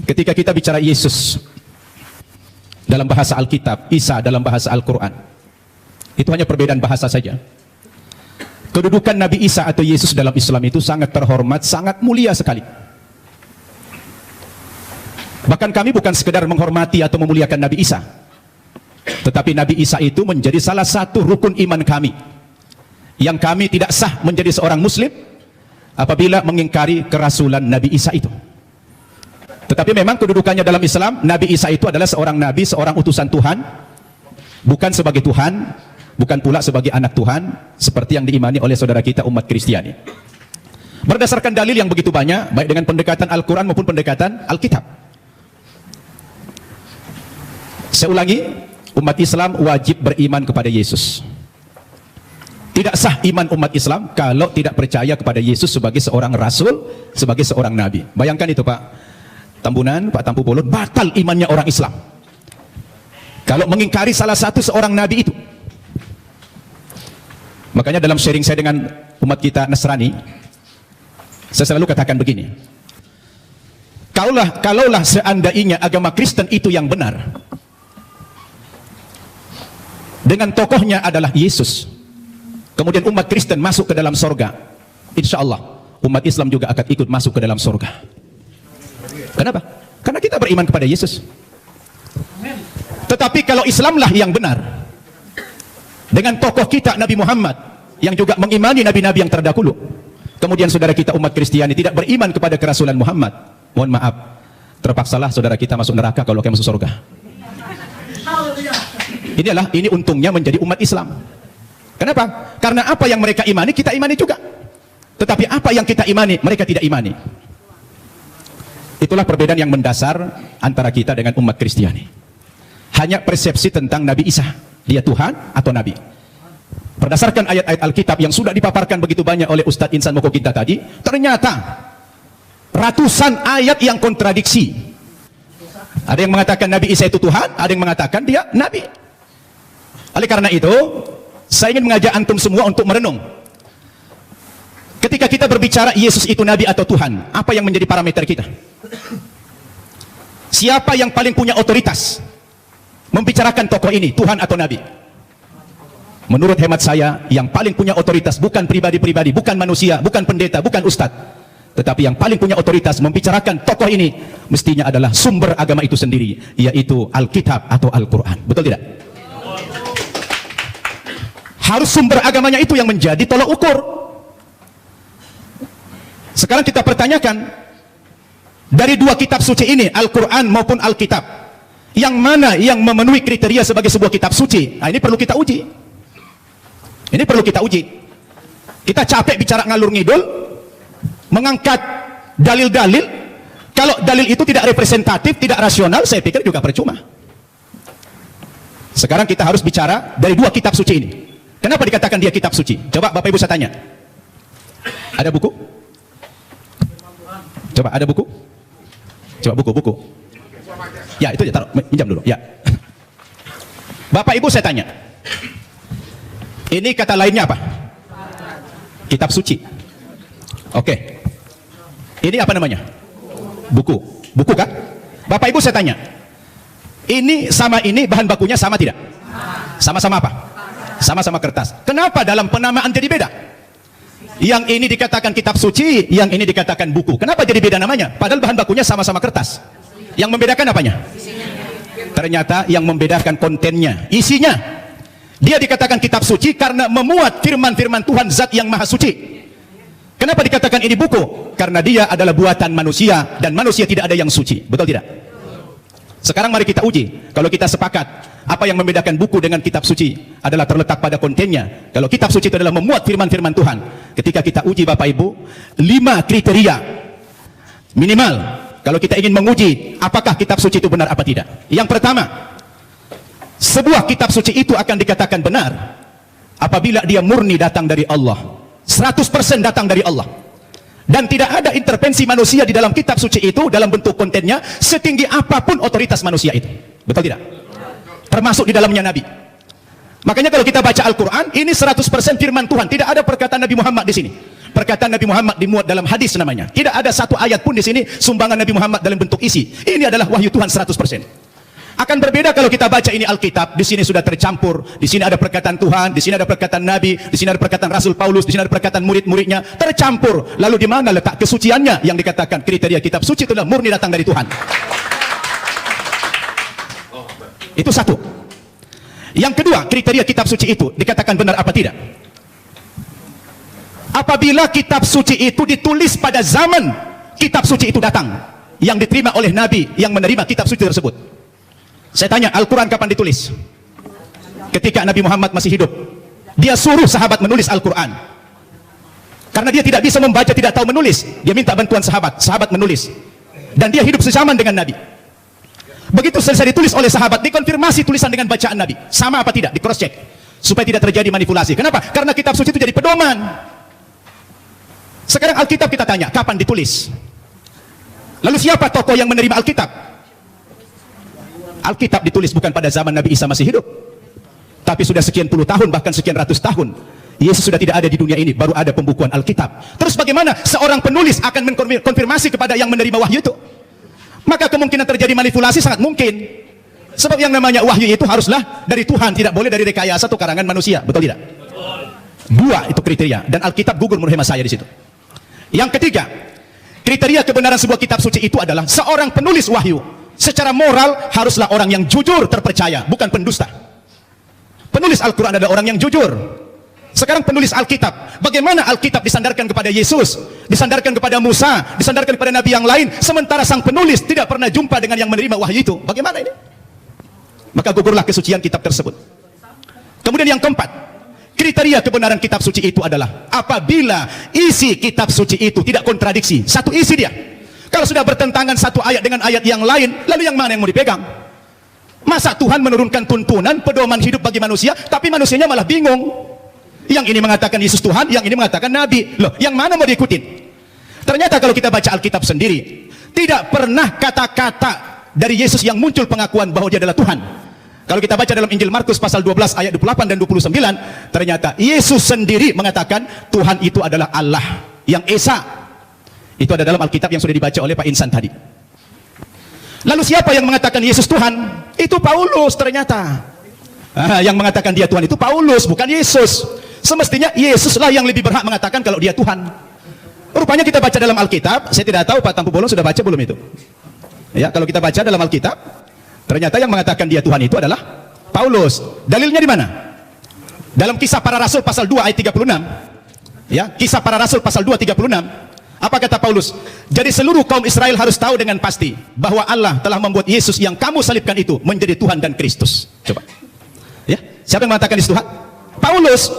ketika kita bicara Yesus dalam bahasa Alkitab, Isa dalam bahasa Al-Quran, itu hanya perbedaan bahasa saja. Kedudukan Nabi Isa atau Yesus dalam Islam itu sangat terhormat, sangat mulia sekali. Bahkan kami bukan sekedar menghormati atau memuliakan Nabi Isa, tetapi Nabi Isa itu menjadi salah satu rukun iman kami, yang kami tidak sah menjadi seorang muslim apabila mengingkari kerasulan Nabi Isa itu. Tetapi memang kedudukannya dalam Islam, Nabi Isa itu adalah seorang nabi, seorang utusan Tuhan, bukan sebagai Tuhan, bukan pula sebagai anak Tuhan, seperti yang diimani oleh saudara kita umat Kristiani. Berdasarkan dalil yang begitu banyak, baik dengan pendekatan Al-Quran maupun pendekatan Alkitab. Saya ulangi, umat Islam wajib beriman kepada Yesus. Tidak sah iman umat Islam kalau tidak percaya kepada Yesus sebagai seorang rasul, sebagai seorang nabi. Bayangkan itu Pak Tambunan, Pak Tampu Bolon, batal imannya orang Islam kalau mengingkari salah satu seorang nabi itu. Makanya dalam sharing saya dengan umat kita Nasrani, saya selalu katakan begini, kalaulah seandainya agama Kristen itu yang benar, dengan tokohnya adalah Yesus, kemudian umat Kristen masuk ke dalam sorga, insya Allah umat Islam juga akan ikut masuk ke dalam sorga. Kenapa? Karena kita beriman kepada Yesus. Tetapi kalau Islamlah yang benar, dengan tokoh kita Nabi Muhammad, yang juga mengimani nabi-nabi yang terdahulu, kemudian saudara kita umat Kristiani tidak beriman kepada kerasulan Muhammad, mohon maaf, terpaksalah saudara kita masuk neraka kalau kayak masuk sorga. Ini untungnya menjadi umat Islam. Kenapa? Karena apa yang mereka imani, kita imani juga. Tetapi apa yang kita imani, mereka tidak imani. Itulah perbedaan yang mendasar antara kita dengan umat Kristiani. Hanya persepsi tentang Nabi Isa, dia Tuhan atau Nabi. Berdasarkan ayat-ayat Alkitab yang sudah dipaparkan begitu banyak oleh Ustadz Insan Moko kita tadi, ternyata ratusan ayat yang kontradiksi. Ada yang mengatakan Nabi Isa itu Tuhan, ada yang mengatakan dia Nabi. Oleh karena itu, saya ingin mengajak antum semua untuk merenung. Ketika kita berbicara Yesus itu Nabi atau Tuhan, apa yang menjadi parameter kita? Siapa yang paling punya otoritas membicarakan tokoh ini, Tuhan atau Nabi? Menurut hemat saya, yang paling punya otoritas bukan pribadi-pribadi, bukan manusia, bukan pendeta, bukan ustadz, Tetapi yang paling punya otoritas membicarakan tokoh ini mestinya adalah sumber agama itu sendiri, yaitu Alkitab atau Al-Quran. Betul tidak? Harus sumber agamanya itu yang menjadi tolok ukur. Sekarang kita pertanyakan, dari dua kitab suci ini, Al-Quran maupun Alkitab, yang mana yang memenuhi kriteria sebagai sebuah kitab suci? Nah, ini perlu kita uji. Ini perlu kita uji. Kita capek bicara ngalur ngidul, mengangkat dalil-dalil. Kalau dalil itu tidak representatif, tidak rasional, saya pikir juga percuma. Sekarang kita harus bicara dari dua kitab suci ini. Kenapa dikatakan dia kitab suci? Coba Bapak Ibu saya tanya. Ada buku? Coba ada buku? Coba buku. Ya, itu ya, taruh, pinjam dulu. Ya. Bapak Ibu saya tanya. Ini kata lainnya apa? Kitab suci. Oke. Ini apa namanya? Buku. Buku kan? Bapak Ibu saya tanya. Ini sama ini bahan bakunya sama tidak? Sama-sama apa? Sama-sama kertas. Kenapa dalam penamaan jadi beda? Yang ini dikatakan kitab suci, yang ini dikatakan buku. Kenapa jadi beda namanya? Padahal bahan bakunya sama-sama kertas. Yang membedakan apanya? Ternyata yang membedakan kontennya, isinya. Dia dikatakan kitab suci karena memuat firman-firman Tuhan Zat yang Maha Suci. Kenapa dikatakan ini buku? Karena dia adalah buatan manusia dan manusia tidak ada yang suci. Betul tidak? Sekarang mari kita uji. Kalau kita sepakat, apa yang membedakan buku dengan kitab suci adalah terletak pada kontennya. Kalau kitab suci itu adalah memuat firman-firman Tuhan. Ketika kita uji Bapak Ibu, 5 kriteria minimal kalau kita ingin menguji apakah kitab suci itu benar apa tidak. Yang pertama, sebuah kitab suci itu akan dikatakan benar apabila dia murni datang dari Allah, 100% datang dari Allah, dan tidak ada intervensi manusia di dalam kitab suci itu dalam bentuk kontennya setinggi apapun otoritas manusia itu. Betul tidak? Termasuk di dalamnya Nabi. Makanya kalau kita baca Al-Quran, ini 100% firman Tuhan, tidak ada perkataan Nabi Muhammad di sini. Perkataan Nabi Muhammad dimuat dalam hadis namanya. Tidak ada satu ayat pun di sini sumbangan Nabi Muhammad dalam bentuk isi. Ini adalah wahyu Tuhan 100%. Akan berbeda kalau kita baca ini Alkitab, di sini sudah tercampur, di sini ada perkataan Tuhan, di sini ada perkataan Nabi, di sini ada perkataan Rasul Paulus, di sini ada perkataan murid-muridnya, tercampur. Lalu di mana letak kesuciannya yang dikatakan kriteria kitab suci itu adalah murni datang dari Tuhan. Itu satu. Yang kedua, kriteria kitab suci itu dikatakan benar apa tidak? Apabila kitab suci itu ditulis pada zaman kitab suci itu datang, yang diterima oleh Nabi yang menerima kitab suci tersebut. Saya tanya, Al-Quran kapan ditulis? Ketika Nabi Muhammad masih hidup. Dia suruh sahabat menulis Al-Quran. Karena dia tidak bisa membaca, tidak tahu menulis. Dia minta bantuan sahabat, sahabat menulis. Dan dia hidup sezaman dengan Nabi. Begitu selesai ditulis oleh sahabat, dikonfirmasi tulisan dengan bacaan Nabi. Sama apa tidak? Di cross check. Supaya tidak terjadi manipulasi. Kenapa? Karena kitab suci itu jadi pedoman. Sekarang Alkitab kita tanya, kapan ditulis? Lalu siapa tokoh yang menerima Alkitab? Alkitab ditulis bukan pada zaman Nabi Isa masih hidup, tapi sudah sekian puluh tahun, bahkan sekian ratus tahun. Yesus sudah tidak ada di dunia ini, baru ada pembukuan Alkitab. Terus bagaimana seorang penulis akan mengkonfirmasi kepada yang menerima wahyu itu? Maka kemungkinan terjadi manipulasi sangat mungkin. Sebab yang namanya wahyu itu haruslah dari Tuhan, tidak boleh dari rekayasa atau karangan manusia. Betul tidak? Dua itu kriteria, dan Alkitab gugur menurut hemat saya di situ. Yang ketiga, kriteria kebenaran sebuah kitab suci itu adalah seorang penulis wahyu secara moral haruslah orang yang jujur, terpercaya, bukan pendusta. Penulis Al-Quran adalah orang yang jujur. Sekarang penulis Alkitab, bagaimana Alkitab disandarkan kepada Yesus, disandarkan kepada Musa, disandarkan kepada Nabi yang lain, sementara sang penulis tidak pernah jumpa dengan yang menerima wahyu itu? Bagaimana ini? Maka gugurlah kesucian kitab tersebut. Kemudian yang keempat, kriteria kebenaran kitab suci itu adalah apabila isi kitab suci itu tidak kontradiksi, satu isi dia. Kalau sudah bertentangan satu ayat dengan ayat yang lain, lalu yang mana yang mau dipegang? Masa Tuhan menurunkan tuntunan pedoman hidup bagi manusia, tapi manusianya malah bingung. Yang ini mengatakan Yesus Tuhan, yang ini mengatakan Nabi. Loh, yang mana mau diikutin? Ternyata kalau kita baca Alkitab sendiri, tidak pernah kata-kata dari Yesus yang muncul pengakuan bahwa dia adalah Tuhan. Kalau kita baca dalam Injil Markus pasal 12 ayat 28 dan 29, ternyata Yesus sendiri mengatakan Tuhan itu adalah Allah yang Esa. Itu ada dalam Alkitab yang sudah dibaca oleh Pak Insan tadi. Lalu siapa yang mengatakan Yesus Tuhan? Itu Paulus ternyata. Yang mengatakan dia Tuhan itu Paulus, bukan Yesus. Semestinya Yesuslah yang lebih berhak mengatakan kalau dia Tuhan. Rupanya kita baca dalam Alkitab, saya tidak tahu Pak Tampu Bolon sudah baca belum itu. Ya, kalau kita baca dalam Alkitab, ternyata yang mengatakan dia Tuhan itu adalah Paulus. Dalilnya di mana? Dalam Kisah Para Rasul pasal 2 ayat 36. Ya, Kisah Para Rasul pasal 2 36. Apa kata Paulus? Jadi seluruh kaum Israel harus tahu dengan pasti bahwa Allah telah membuat Yesus yang kamu salibkan itu menjadi Tuhan dan Kristus. Coba. Ya, siapa yang mengatakan itu Tuhan? Paulus.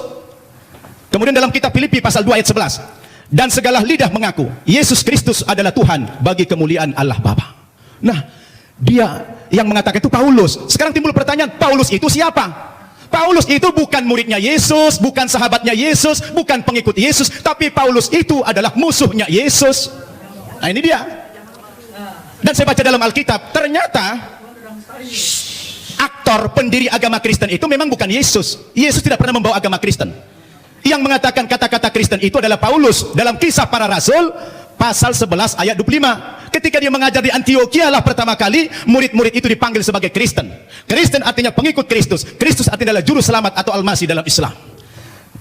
Kemudian dalam kitab Filipi pasal 2 ayat 11. Dan segala lidah mengaku Yesus Kristus adalah Tuhan bagi kemuliaan Allah Bapa. Nah, dia yang mengatakan itu Paulus. Sekarang timbul pertanyaan, Paulus itu siapa? Paulus itu bukan muridnya Yesus, bukan sahabatnya Yesus, bukan pengikut Yesus, tapi Paulus itu adalah musuhnya Yesus. Nah, ini dia. Dan saya baca dalam Alkitab, ternyata aktor pendiri agama Kristen itu memang bukan Yesus. Yesus tidak pernah membawa agama Kristen. Yang mengatakan kata-kata Kristen itu adalah Paulus dalam Kisah Para Rasul pasal 11 ayat 25. Ketika dia mengajar di Antioquia lah pertama kali murid-murid itu dipanggil sebagai Kristen. Kristen artinya pengikut Kristus. Kristus artinya adalah juru selamat atau almasi dalam Islam.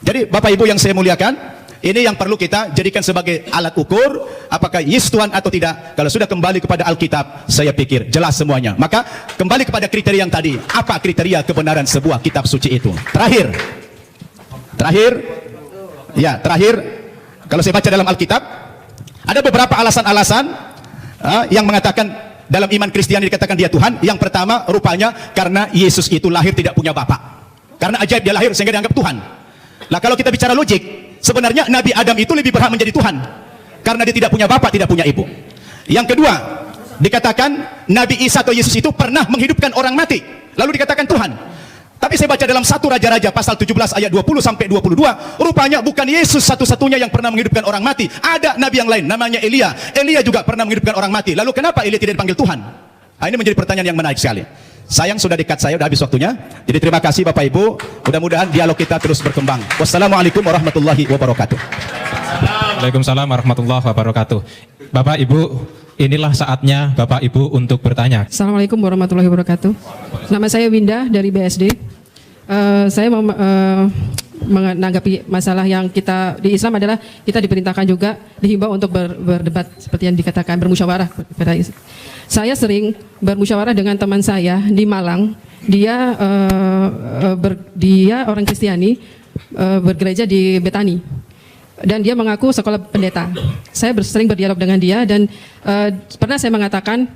Jadi Bapak Ibu yang saya muliakan, ini yang perlu kita jadikan sebagai alat ukur apakah Yesus Tuhan atau tidak. Kalau sudah kembali kepada Alkitab, saya pikir jelas semuanya. Maka kembali kepada kriteria yang tadi. Apa kriteria kebenaran sebuah kitab suci itu? Terakhir, kalau saya baca dalam Alkitab, ada beberapa alasan-alasan yang mengatakan dalam iman Kristiani dikatakan dia Tuhan. Yang pertama, rupanya karena Yesus itu lahir tidak punya bapak. Karena ajaib dia lahir sehingga dianggap Tuhan. Nah, kalau kita bicara logik, sebenarnya Nabi Adam itu lebih berhak menjadi Tuhan karena dia tidak punya bapak, tidak punya ibu. Yang kedua, dikatakan Nabi Isa atau Yesus itu pernah menghidupkan orang mati, lalu dikatakan Tuhan. Tapi saya baca dalam 1 Raja-Raja pasal 17 ayat 20 sampai 22, rupanya bukan Yesus satu-satunya yang pernah menghidupkan orang mati. Ada nabi yang lain namanya Elia. Elia juga pernah menghidupkan orang mati. Lalu kenapa Elia tidak dipanggil Tuhan? Nah, ini menjadi pertanyaan yang menarik sekali. Sayang sudah dekat saya, sudah habis waktunya. Jadi terima kasih Bapak Ibu. Mudah-mudahan dialog kita terus berkembang. Wassalamualaikum warahmatullahi wabarakatuh. Waalaikumsalam warahmatullahi wabarakatuh. Bapak Ibu, inilah saatnya Bapak Ibu untuk bertanya. Assalamualaikum warahmatullahi wabarakatuh. Nama saya Winda dari BSD. Saya mau menanggapi masalah yang kita di Islam adalah kita diperintahkan juga dihimbau untuk berdebat seperti yang dikatakan bermusyawarah. Saya sering bermusyawarah dengan teman saya di Malang. Dia dia orang Kristiani, bergereja di Betani. Dan dia mengaku sekolah pendeta. Saya sering berdialog dengan dia dan pernah saya mengatakan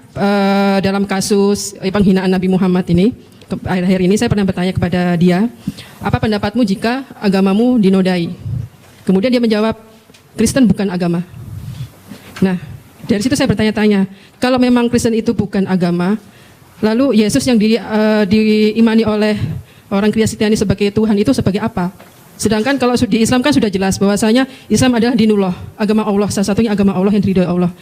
dalam kasus penghinaan Nabi Muhammad ini, akhir-akhir ini saya pernah bertanya kepada dia, apa pendapatmu jika agamamu dinodai? Kemudian dia menjawab, Kristen bukan agama. Nah, dari situ saya bertanya-tanya, kalau memang Kristen itu bukan agama, lalu Yesus yang diimani oleh orang Kristiani sebagai Tuhan itu sebagai apa? Sedangkan kalau di Islam kan sudah jelas bahwasanya Islam adalah dinullah, agama Allah, salah satunya agama Allah yang diridhoi Allah.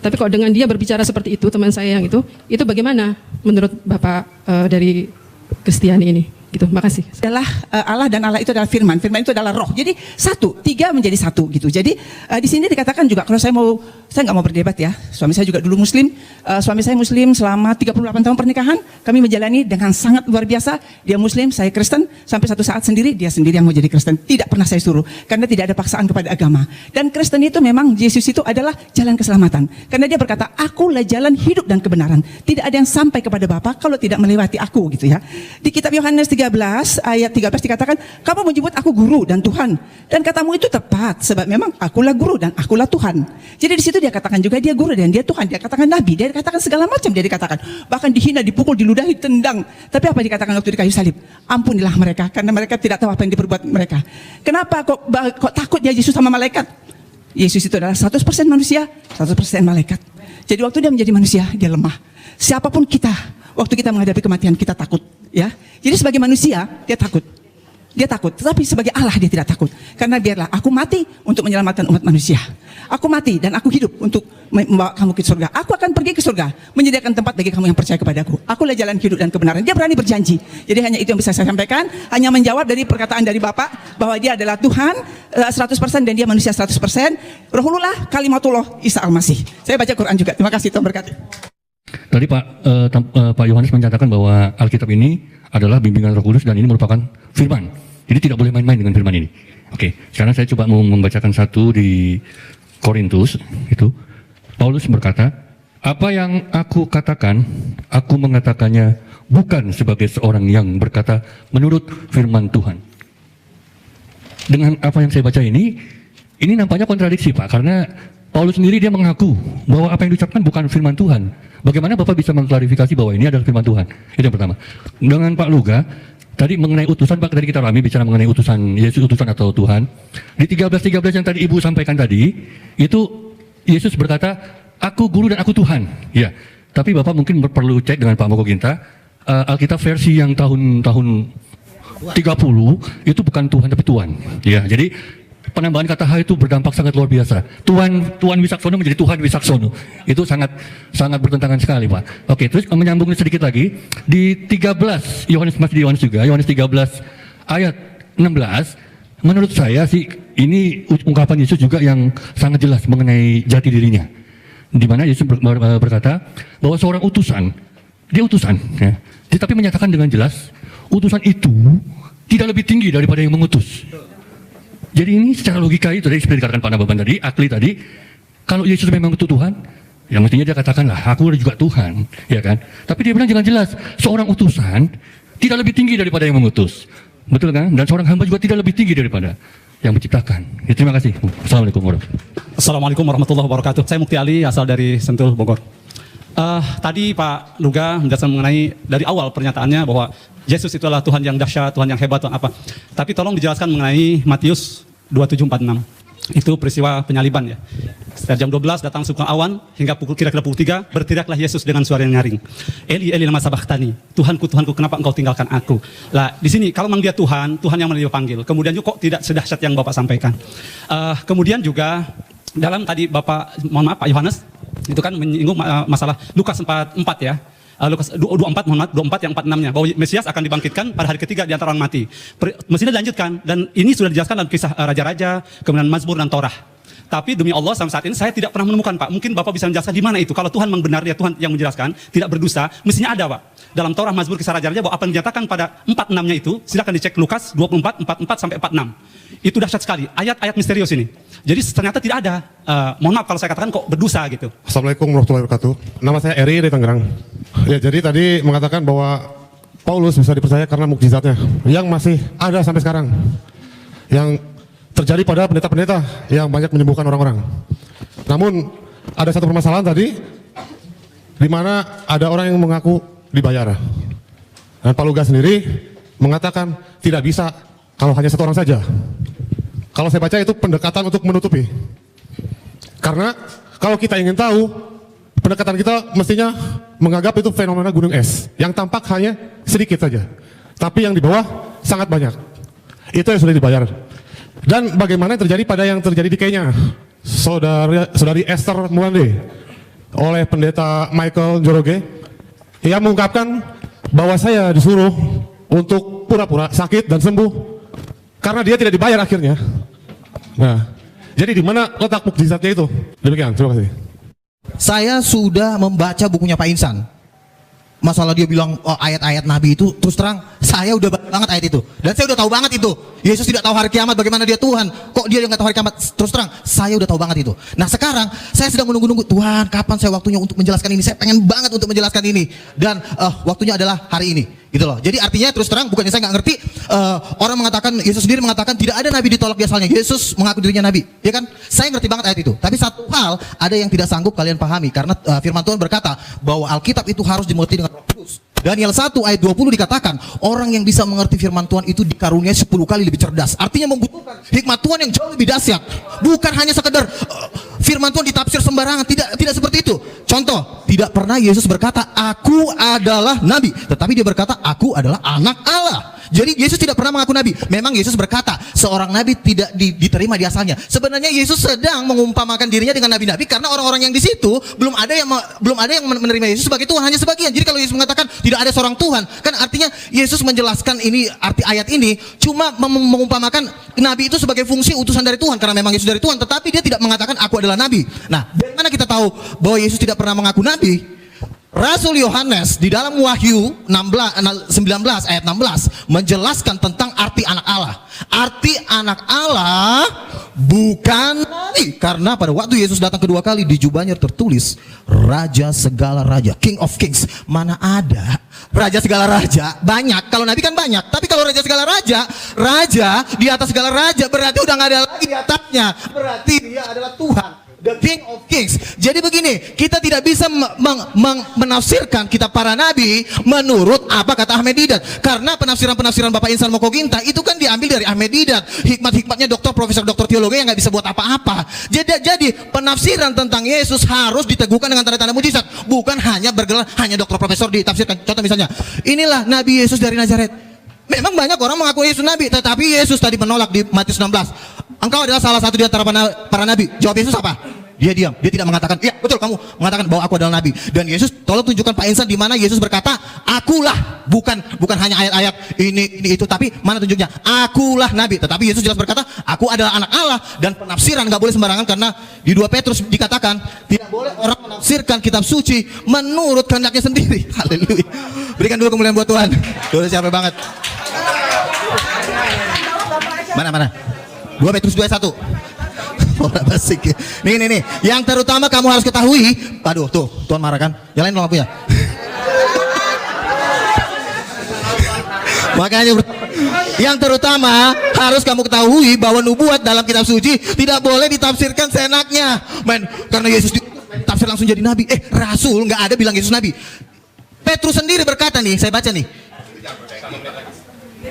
Tapi kalau dengan dia berbicara seperti itu, teman saya yang itu bagaimana menurut Bapak dari Kristiani ini? Gitu, makasih. Adalah Allah dan Allah itu adalah firman. Firman itu adalah roh. Jadi satu, tiga menjadi satu gitu. Jadi di sini dikatakan juga kalau saya nggak mau berdebat ya. Suami saya juga dulu Muslim. Suami saya Muslim selama 38 tahun pernikahan. Kami menjalani dengan sangat luar biasa. Dia Muslim, saya Kristen. Sampai satu saat sendiri dia sendiri yang mau jadi Kristen. Tidak pernah saya suruh karena tidak ada paksaan kepada agama. Dan Kristen itu memang Yesus itu adalah jalan keselamatan. Karena dia berkata, akulah jalan hidup dan kebenaran. Tidak ada yang sampai kepada Bapa kalau tidak melewati aku gitu ya. Di kitab Yohanes 13 ayat 13 dikatakan, kamu menyebut aku guru dan Tuhan, dan katamu itu tepat sebab memang akulah guru dan akulah Tuhan. Jadi di situ dia katakan juga dia guru dan dia Tuhan, dia katakan nabi, dia katakan segala macam, dia dikatakan bahkan dihina, dipukul, diludahi, tendang. Tapi apa dikatakan waktu di kayu salib? Ampunilah mereka karena mereka tidak tahu apa yang diperbuat mereka. Kenapa kok takut ya Yesus sama malaikat? Yesus itu adalah 100% manusia, 100% malaikat. Jadi waktu dia menjadi manusia dia lemah. Siapapun kita, waktu kita menghadapi kematian kita takut, ya. Jadi sebagai manusia dia takut. Dia takut, tetapi sebagai Allah dia tidak takut. Karena biarlah aku mati untuk menyelamatkan umat manusia. Aku mati dan aku hidup untuk membawa kamu ke surga. Aku akan pergi ke surga, menyediakan tempat bagi kamu yang percaya kepadaku. Akulah jalan hidup dan kebenaran. Dia berani berjanji. Jadi hanya itu yang bisa saya sampaikan. Hanya menjawab dari perkataan dari Bapak bahwa dia adalah Tuhan 100% dan dia manusia 100%. Rohullah kalimatullah Isa Al-Masih. Saya baca Quran juga. Terima kasih, Tuhan berkati. Tadi Pak Yohanes menyatakan bahwa Alkitab ini adalah bimbingan Roh Kudus dan ini merupakan firman. Jadi tidak boleh main-main dengan firman ini. Oke, sekarang saya coba mau membacakan satu di Korintus itu Paulus berkata, apa yang aku katakan, aku mengatakannya bukan sebagai seorang yang berkata menurut firman Tuhan. Dengan apa yang saya baca ini nampaknya kontradiksi Pak, karena Paulus sendiri dia mengaku bahwa apa yang diucapkan bukan firman Tuhan. Bagaimana Bapak bisa mengklarifikasi bahwa ini adalah firman Tuhan? Itu yang pertama. Dengan Pak Luga, tadi mengenai utusan, Pak, tadi kita rame bicara mengenai utusan, Yesus utusan atau Tuhan. Di 13:13 yang tadi Ibu sampaikan tadi, itu Yesus berkata, aku guru dan aku Tuhan. Ya, tapi Bapak mungkin perlu cek dengan Pak Moko Ginta, Alkitab versi yang tahun 30 itu bukan Tuhan tapi Tuan. Ya, jadi penambahan kata H itu berdampak sangat luar biasa. Tuan Wisaksono menjadi Tuhan Wisaksono. Itu sangat bertentangan sekali, Pak. Oke, terus menyambung sedikit lagi di 13 Yohanes, masih di Yohanes juga, Yohanes 13 ayat 16. Menurut saya sih ini ungkapan Yesus juga yang sangat jelas mengenai jati dirinya. Di mana Yesus berkata bahwa seorang utusan, dia utusan, ya, tetapi menyatakan dengan jelas utusan itu tidak lebih tinggi daripada yang mengutus. Jadi ini secara logika itu tadi seperti dikatakan Pak Nababan tadi, Akli tadi, kalau Yesus memang itu Tuhan, ya mestinya dia katakanlah, aku juga Tuhan, ya kan? Tapi dia bilang jangan jelas, seorang utusan tidak lebih tinggi daripada yang mengutus, betul kan? Dan seorang hamba juga tidak lebih tinggi daripada yang menciptakan. Ya, terima kasih. Assalamualaikum warahmatullahi wabarakatuh. Assalamualaikum warahmatullahi wabarakatuh. Saya Mukti Ali, asal dari Sentul, Bogor. Tadi Pak Luga menjelaskan mengenai dari awal pernyataannya bahwa Yesus itu adalah Tuhan yang dahsyat, Tuhan yang hebat, Tuhan apa. Tapi tolong dijelaskan mengenai Matius 27:46. Itu peristiwa penyaliban ya. Sekitar jam 12 datang suka awan hingga kira-kira pukul 3 berteriaklah Yesus dengan suara yang nyaring. Eli Eli lama sabachthani. Tuhanku, Tuhanku, kenapa engkau tinggalkan aku? Lah di sini kalau memang dia Tuhan yang dia panggil. Kemudian juga kok tidak sedahsyat yang Bapak sampaikan. Kemudian juga dalam tadi Bapak, mohon maaf Pak Yohanes, itu kan menyinggung masalah Lukas 4 ya. Lukas 24, mohon maaf, 24 yang 46-nya, bahwa Mesias akan dibangkitkan pada hari ketiga di antara orang mati. Mestinya dilanjutkan, dan ini sudah dijelaskan dalam kisah Raja-Raja, kemudian Mazmur dan Torah. Tapi demi Allah sampai saat ini saya tidak pernah menemukan, Pak. Mungkin Bapak bisa menjelaskan di mana itu. Kalau Tuhan memang benar, dia Tuhan yang menjelaskan, tidak berdusta, mestinya ada, Pak. Dalam Torah, Mazmur, kisah Raja-Raja, bahwa apa yang dinyatakan pada 46-nya itu, silakan dicek Lukas 24, 44 sampai 46. Itu dahsyat sekali, ayat-ayat misterius ini. Jadi ternyata tidak ada, mohon maaf kalau saya katakan kok berdosa gitu. Assalamualaikum warahmatullahi wabarakatuh. Nama saya Eri dari Tangerang. Ya, jadi tadi mengatakan bahwa Paulus bisa dipercaya karena mukjizatnya yang masih ada sampai sekarang, yang terjadi pada pendeta-pendeta yang banyak menyembuhkan orang-orang. Namun ada satu permasalahan tadi, di mana ada orang yang mengaku dibayar. Dan Pak Luga sendiri mengatakan tidak bisa kalau hanya satu orang saja. Kalau saya baca itu pendekatan untuk menutupi. Karena kalau kita ingin tahu, pendekatan kita mestinya menganggap itu fenomena gunung es yang tampak hanya sedikit saja, tapi yang di bawah sangat banyak. Itu yang sudah dibayar. Dan bagaimana yang terjadi pada yang terjadi di Kenya, saudari Esther Mwande oleh pendeta Michael Njoroge, yang mengungkapkan bahwa saya disuruh untuk pura-pura sakit dan sembuh karena dia tidak dibayar akhirnya. Nah, jadi di mana letak mukjizatnya itu? Demikian, terima kasih. Saya sudah membaca bukunya Pak Insan. Masalah dia bilang ayat-ayat Nabi itu, terus terang saya udah banget ayat itu. Dan saya udah tahu banget itu. Yesus tidak tahu hari kiamat, bagaimana dia Tuhan. Kok dia yang nggak tahu hari kiamat? Terus terang saya udah tahu banget itu. Nah sekarang saya sedang menunggu-nunggu, Tuhan kapan saya waktunya untuk menjelaskan ini. Saya pengen banget untuk menjelaskan ini. Dan waktunya adalah hari ini. Gitu loh. Jadi artinya terus terang bukannya saya nggak ngerti, orang mengatakan, Yesus sendiri mengatakan tidak ada nabi ditolak di asalnya. Yesus mengaku dirinya nabi, ya kan? Saya ngerti banget ayat itu. Tapi satu hal ada yang tidak sanggup kalian pahami, karena firman Tuhan berkata bahwa Alkitab itu harus dimengerti dengan Roh Kudus. Daniel 1 ayat 20 dikatakan orang yang bisa mengerti firman Tuhan itu dikaruniai 10 kali lebih cerdas. Artinya membutuhkan hikmat Tuhan yang jauh lebih dahsyat. Bukan hanya sekedar firman Tuhan ditafsir sembarangan, tidak seperti itu. Contoh, tidak pernah Yesus berkata aku adalah nabi, tetapi dia berkata aku adalah anak Allah. Jadi Yesus tidak pernah mengaku nabi. Memang Yesus berkata seorang nabi tidak diterima di asalnya. Sebenarnya Yesus sedang mengumpamakan dirinya dengan nabi-nabi karena orang-orang yang di situ belum ada yang menerima Yesus sebagai Tuhan, hanya sebagian. Jadi kalau Yesus mengatakan tidak ada seorang Tuhan, kan artinya Yesus menjelaskan ini, arti ayat ini cuma mengumpamakan nabi itu sebagai fungsi utusan dari Tuhan karena memang Yesus dari Tuhan, tetapi dia tidak mengatakan aku adalah nabi. Nah, dari mana kita tahu bahwa Yesus tidak pernah mengaku nabi? Rasul Yohanes di dalam Wahyu 19 ayat 16 menjelaskan tentang arti arti anak Allah. Arti anak Allah bukan nabi. Karena pada waktu Yesus datang kedua kali di jubahnya tertulis Raja segala raja, King of Kings. Mana ada Raja segala raja? Banyak. Kalau nabi kan banyak. Tapi kalau Raja segala raja, Raja di atas segala raja, berarti udah nggak ada lagi di atasnya. Berarti dia adalah Tuhan, the King of Kings. Jadi begini, kita tidak bisa menafsirkan kitab para nabi menurut apa kata Ahmed Didat. Karena penafsiran-penafsiran Bapak Insan Mokoginta itu kan diambil dari Ahmed Didat. Hikmat-hikmatnya profesor doktor teologi yang nggak bisa buat apa-apa. Jadi penafsiran tentang Yesus harus diteguhkan dengan tanda-tanda mujizat, bukan hanya bergelar hanya doktor profesor ditafsirkan. Contoh misalnya, inilah Nabi Yesus dari Nazaret. Memang banyak orang mengaku Yesus nabi, tetapi Yesus tadi menolak di Matius 16. Engkau adalah salah satu di antara para nabi. Jawab Yesus apa? Dia diam, dia tidak mengatakan, iya betul kamu mengatakan bahwa aku adalah nabi. Dan Yesus, tolong tunjukkan Pak Insan di mana Yesus berkata, akulah, bukan hanya ayat-ayat ini itu, tapi mana tunjuknya? Akulah nabi. Tetapi Yesus jelas berkata, aku adalah anak Allah. Dan penafsiran nggak boleh sembarangan, karena di 2 Petrus dikatakan tidak boleh orang menafsirkan kitab suci menurut kehendaknya sendiri. Haleluya. Berikan dulu kemuliaan buat Tuhan. Tuhan siapa banget? Mana? 2 Petrus 2:1. Orang basik. Nih. Yang terutama kamu harus ketahui. Aduh, tuh, Tuhan marah kan? Yang lain lampunya. Makanya yang terutama harus kamu ketahui bahwa nubuat dalam kitab suci tidak boleh ditafsirkan seenaknya. Karena Yesus tafsir langsung jadi nabi. Rasul nggak ada bilang Yesus nabi. Petrus sendiri berkata nih, saya baca nih.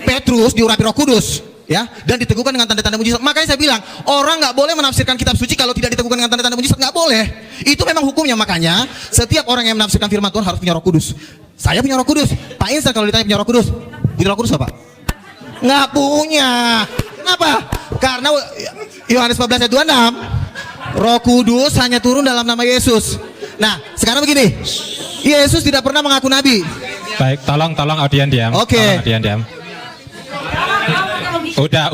Petrus diurapi Roh Kudus, ya, dan diteguhkan dengan tanda-tanda mujizat. Makanya saya bilang, orang nggak boleh menafsirkan kitab suci kalau tidak diteguhkan dengan tanda-tanda mujizat, nggak boleh. Itu memang hukumnya. Makanya setiap orang yang menafsirkan firman Tuhan harus punya Roh Kudus. Saya punya Roh Kudus. Pak Insan kalau ditanya punya Roh Kudus, punya Roh Kudus apa? Nggak punya. Kenapa? Karena Yohanes 14 ayat 26, Roh Kudus hanya turun dalam nama Yesus. Nah, sekarang begini, Yesus tidak pernah mengaku nabi. Baik, tolong audien diam. Oke. Tolong audien diam. Udah.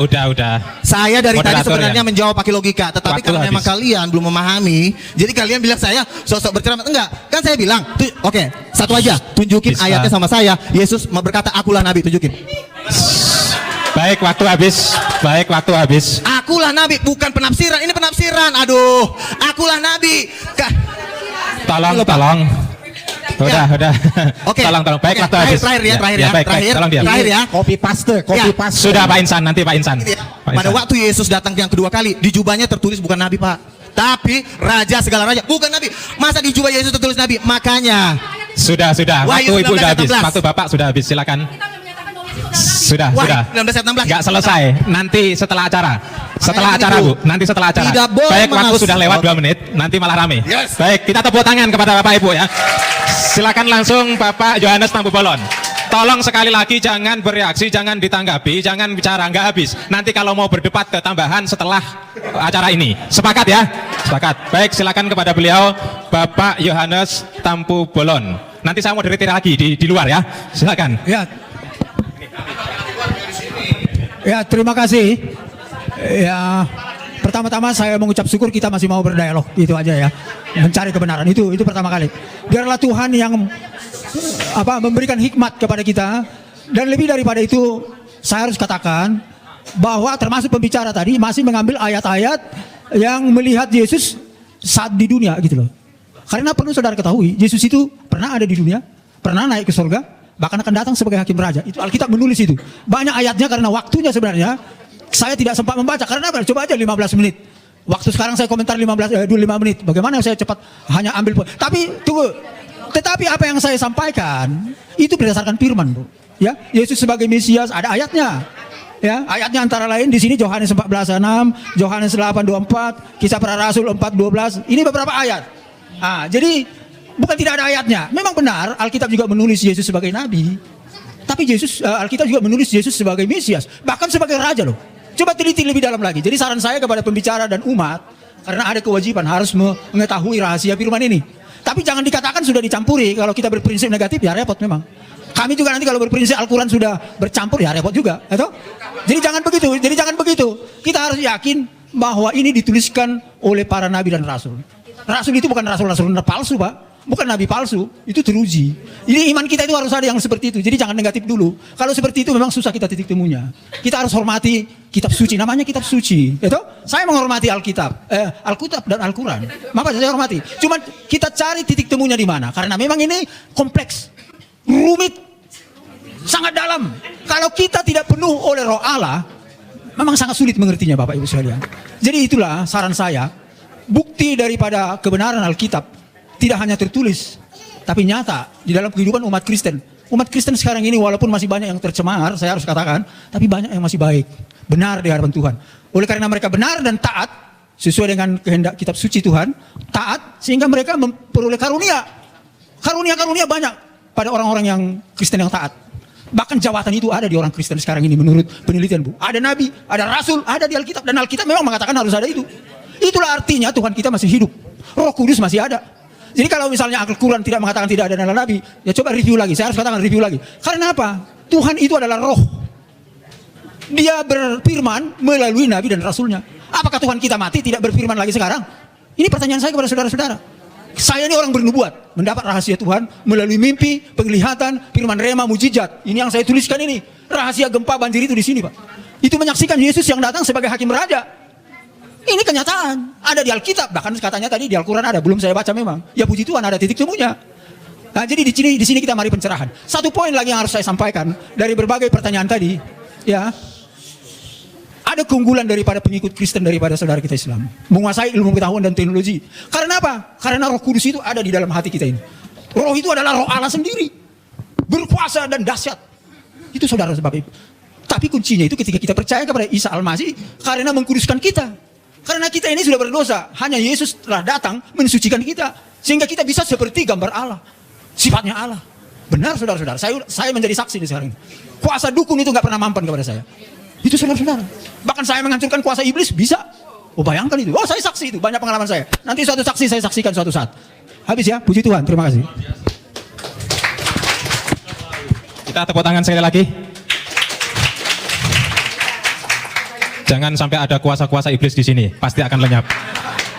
Saya dari tadi Moderator sebenarnya ya? menjawab pakai logika, tetapi Waktu karena memang habis. kalian belum memahami, jadi kalian bilang saya sosok berceramah. Enggak, kan saya bilang, oke, satu aja, tunjukin Bisa. ayatnya sama saya. Yesus berkata, akulah nabi, tunjukin. Baik, waktu habis. Akulah nabi, bukan penafsiran. Ini penafsiran. Aduh, akulah nabi. Tolong. Udah. Oke. Tolong. Baik, Oke, waktu habis. Terakhir ya. Baik, tolong diam. Terakhir ya. Copy paste. Sudah Pak Insan, nanti Pak Insan. Pada waktu Yesus datang yang kedua kali, di jubahnya tertulis bukan nabi, Pak, tapi raja segala raja, bukan nabi. Masa di jubah Yesus tertulis nabi? Makanya Sudah. Wahyu Waktu Ibu 19, sudah habis. 16. Waktu Bapak sudah habis. Silakan. Sudah. 19 ayat 16. Nggak selesai. Nanti setelah acara. Bu. Nanti setelah acara. Tidak boleh Baik, waktu menafsir- sudah lewat 2 menit. Nanti malah rame. Yes. Baik, kita tepuk tangan kepada Bapak Ibu ya. Silakan langsung Bapak Yohanes Tampu Bolon. Tolong sekali lagi jangan bereaksi, jangan ditanggapi, jangan bicara nggak habis. Nanti kalau mau berdebat ketambahan setelah acara ini. Sepakat ya? Sepakat. Baik, silakan kepada beliau Bapak Yohanes Tampu Bolon. Nanti saya mau diritir lagi di luar ya. Silakan. Ya, terima kasih. Ya, pertama-tama saya mengucap syukur kita masih mau berdialog, itu aja ya. Mencari kebenaran itu pertama kali. Biarlah Tuhan yang memberikan hikmat kepada kita, dan lebih daripada itu saya harus katakan bahwa termasuk pembicara tadi masih mengambil ayat-ayat yang melihat Yesus saat di dunia gitu loh. Karena perlu saudara ketahui, Yesus itu pernah ada di dunia, pernah naik ke surga, bahkan akan datang sebagai hakim raja. Itu Alkitab menulis itu. Banyak ayatnya karena waktunya sebenarnya saya tidak sempat membaca. Karena apa? Coba aja 15 menit. Waktu sekarang saya komentar 5 menit. Bagaimana saya cepat hanya ambil. Tapi tunggu. Tetapi apa yang saya sampaikan itu berdasarkan firman, Bu. Ya, Yesus sebagai Mesias ada ayatnya. Ya, ayatnya antara lain di sini Yohanes 14:6, Yohanes 8:24, Kisah Para Rasul 4:12. Ini beberapa ayat. Jadi bukan tidak ada ayatnya. Memang benar Alkitab juga menulis Yesus sebagai nabi. Tapi Alkitab juga menulis Yesus sebagai Mesias, bahkan sebagai raja loh. Coba teliti lebih dalam lagi. Jadi saran saya kepada pembicara dan umat, karena ada kewajiban harus mengetahui rahasia firman ini. Tapi jangan dikatakan sudah dicampuri. Kalau kita berprinsip negatif ya repot memang. Kami juga nanti kalau berprinsip Al-Quran sudah bercampur ya repot juga, atau? Jadi jangan begitu. Kita harus yakin bahwa ini dituliskan oleh para nabi dan rasul. Rasul itu bukan rasul palsu, Pak. bukan nabi palsu, itu teruji. Jadi iman kita itu harus ada yang seperti itu. Jadi jangan negatif dulu. Kalau seperti itu memang susah kita titik temunya. Kita harus hormati kitab suci, namanya kitab suci. Itu saya menghormati Alkitab, Alkitab dan Al-Quran. Maka saya hormati. Cuma kita cari titik temunya di mana. Karena memang ini kompleks, rumit, sangat dalam. Kalau kita tidak penuh oleh Roh Allah, memang sangat sulit mengertinya, Bapak Ibu sekalian. Jadi itulah saran saya. Bukti daripada kebenaran Alkitab tidak hanya tertulis, tapi nyata di dalam kehidupan umat Kristen. Umat Kristen sekarang ini walaupun masih banyak yang tercemar, saya harus katakan, tapi banyak yang masih baik, benar di hadapan Tuhan. Oleh karena mereka benar dan taat, sesuai dengan kehendak kitab suci Tuhan, taat, sehingga mereka memperoleh karunia. Karunia-karunia banyak pada orang-orang yang Kristen yang taat. Bahkan jawatan itu ada di orang Kristen sekarang ini menurut penelitian, Bu. Ada nabi, ada rasul, ada di Alkitab, dan Alkitab memang mengatakan harus ada itu. Itulah artinya Tuhan kita masih hidup. Roh Kudus masih ada. Jadi kalau misalnya Al-Quran tidak mengatakan tidak ada nabi, ya coba review lagi. Saya harus katakan review lagi. Karena apa? Tuhan itu adalah roh. Dia berfirman melalui nabi dan rasulnya. Apakah Tuhan kita mati tidak berfirman lagi sekarang? Ini pertanyaan saya kepada saudara-saudara. Saya ini orang bernubuat, mendapat rahasia Tuhan melalui mimpi, penglihatan, firman rema, mujizat. Ini yang saya tuliskan ini. Rahasia gempa banjir itu di sini, Pak. Itu menyaksikan Yesus yang datang sebagai hakim raja. Ini kenyataan, ada di Alkitab, bahkan katanya tadi di Al-Quran ada, belum saya baca memang. Ya puji Tuhan ada titik temunya. Nah, jadi di sini kita mari pencerahan. Satu poin lagi yang harus saya sampaikan dari berbagai pertanyaan tadi, ya. Ada keunggulan daripada pengikut Kristen daripada saudara kita Islam, menguasai ilmu pengetahuan dan teknologi. Karena apa? Karena Roh Kudus itu ada di dalam hati kita ini. Roh itu adalah Roh Allah sendiri, berkuasa dan dahsyat. Itu saudara sebab itu. Tapi kuncinya itu ketika kita percaya kepada Isa Al-Masih, karena mengkuduskan kita. Karena kita ini sudah berdosa, hanya Yesus telah datang mensucikan kita, sehingga kita bisa seperti gambar Allah, sifatnya Allah. Benar saudara-saudara, saya menjadi saksi di sekarang ini. Kuasa dukun itu nggak pernah mampan kepada saya. Itu saudara-saudara. Bahkan saya menghancurkan kuasa iblis bisa. Oh bayangkan itu. Oh saya saksi itu, banyak pengalaman saya. Nanti suatu saksi saya saksikan suatu saat. Habis ya, puji Tuhan, terima kasih. Kita tepuk tangan sekali lagi. Jangan sampai ada kuasa-kuasa iblis di sini, pasti akan lenyap.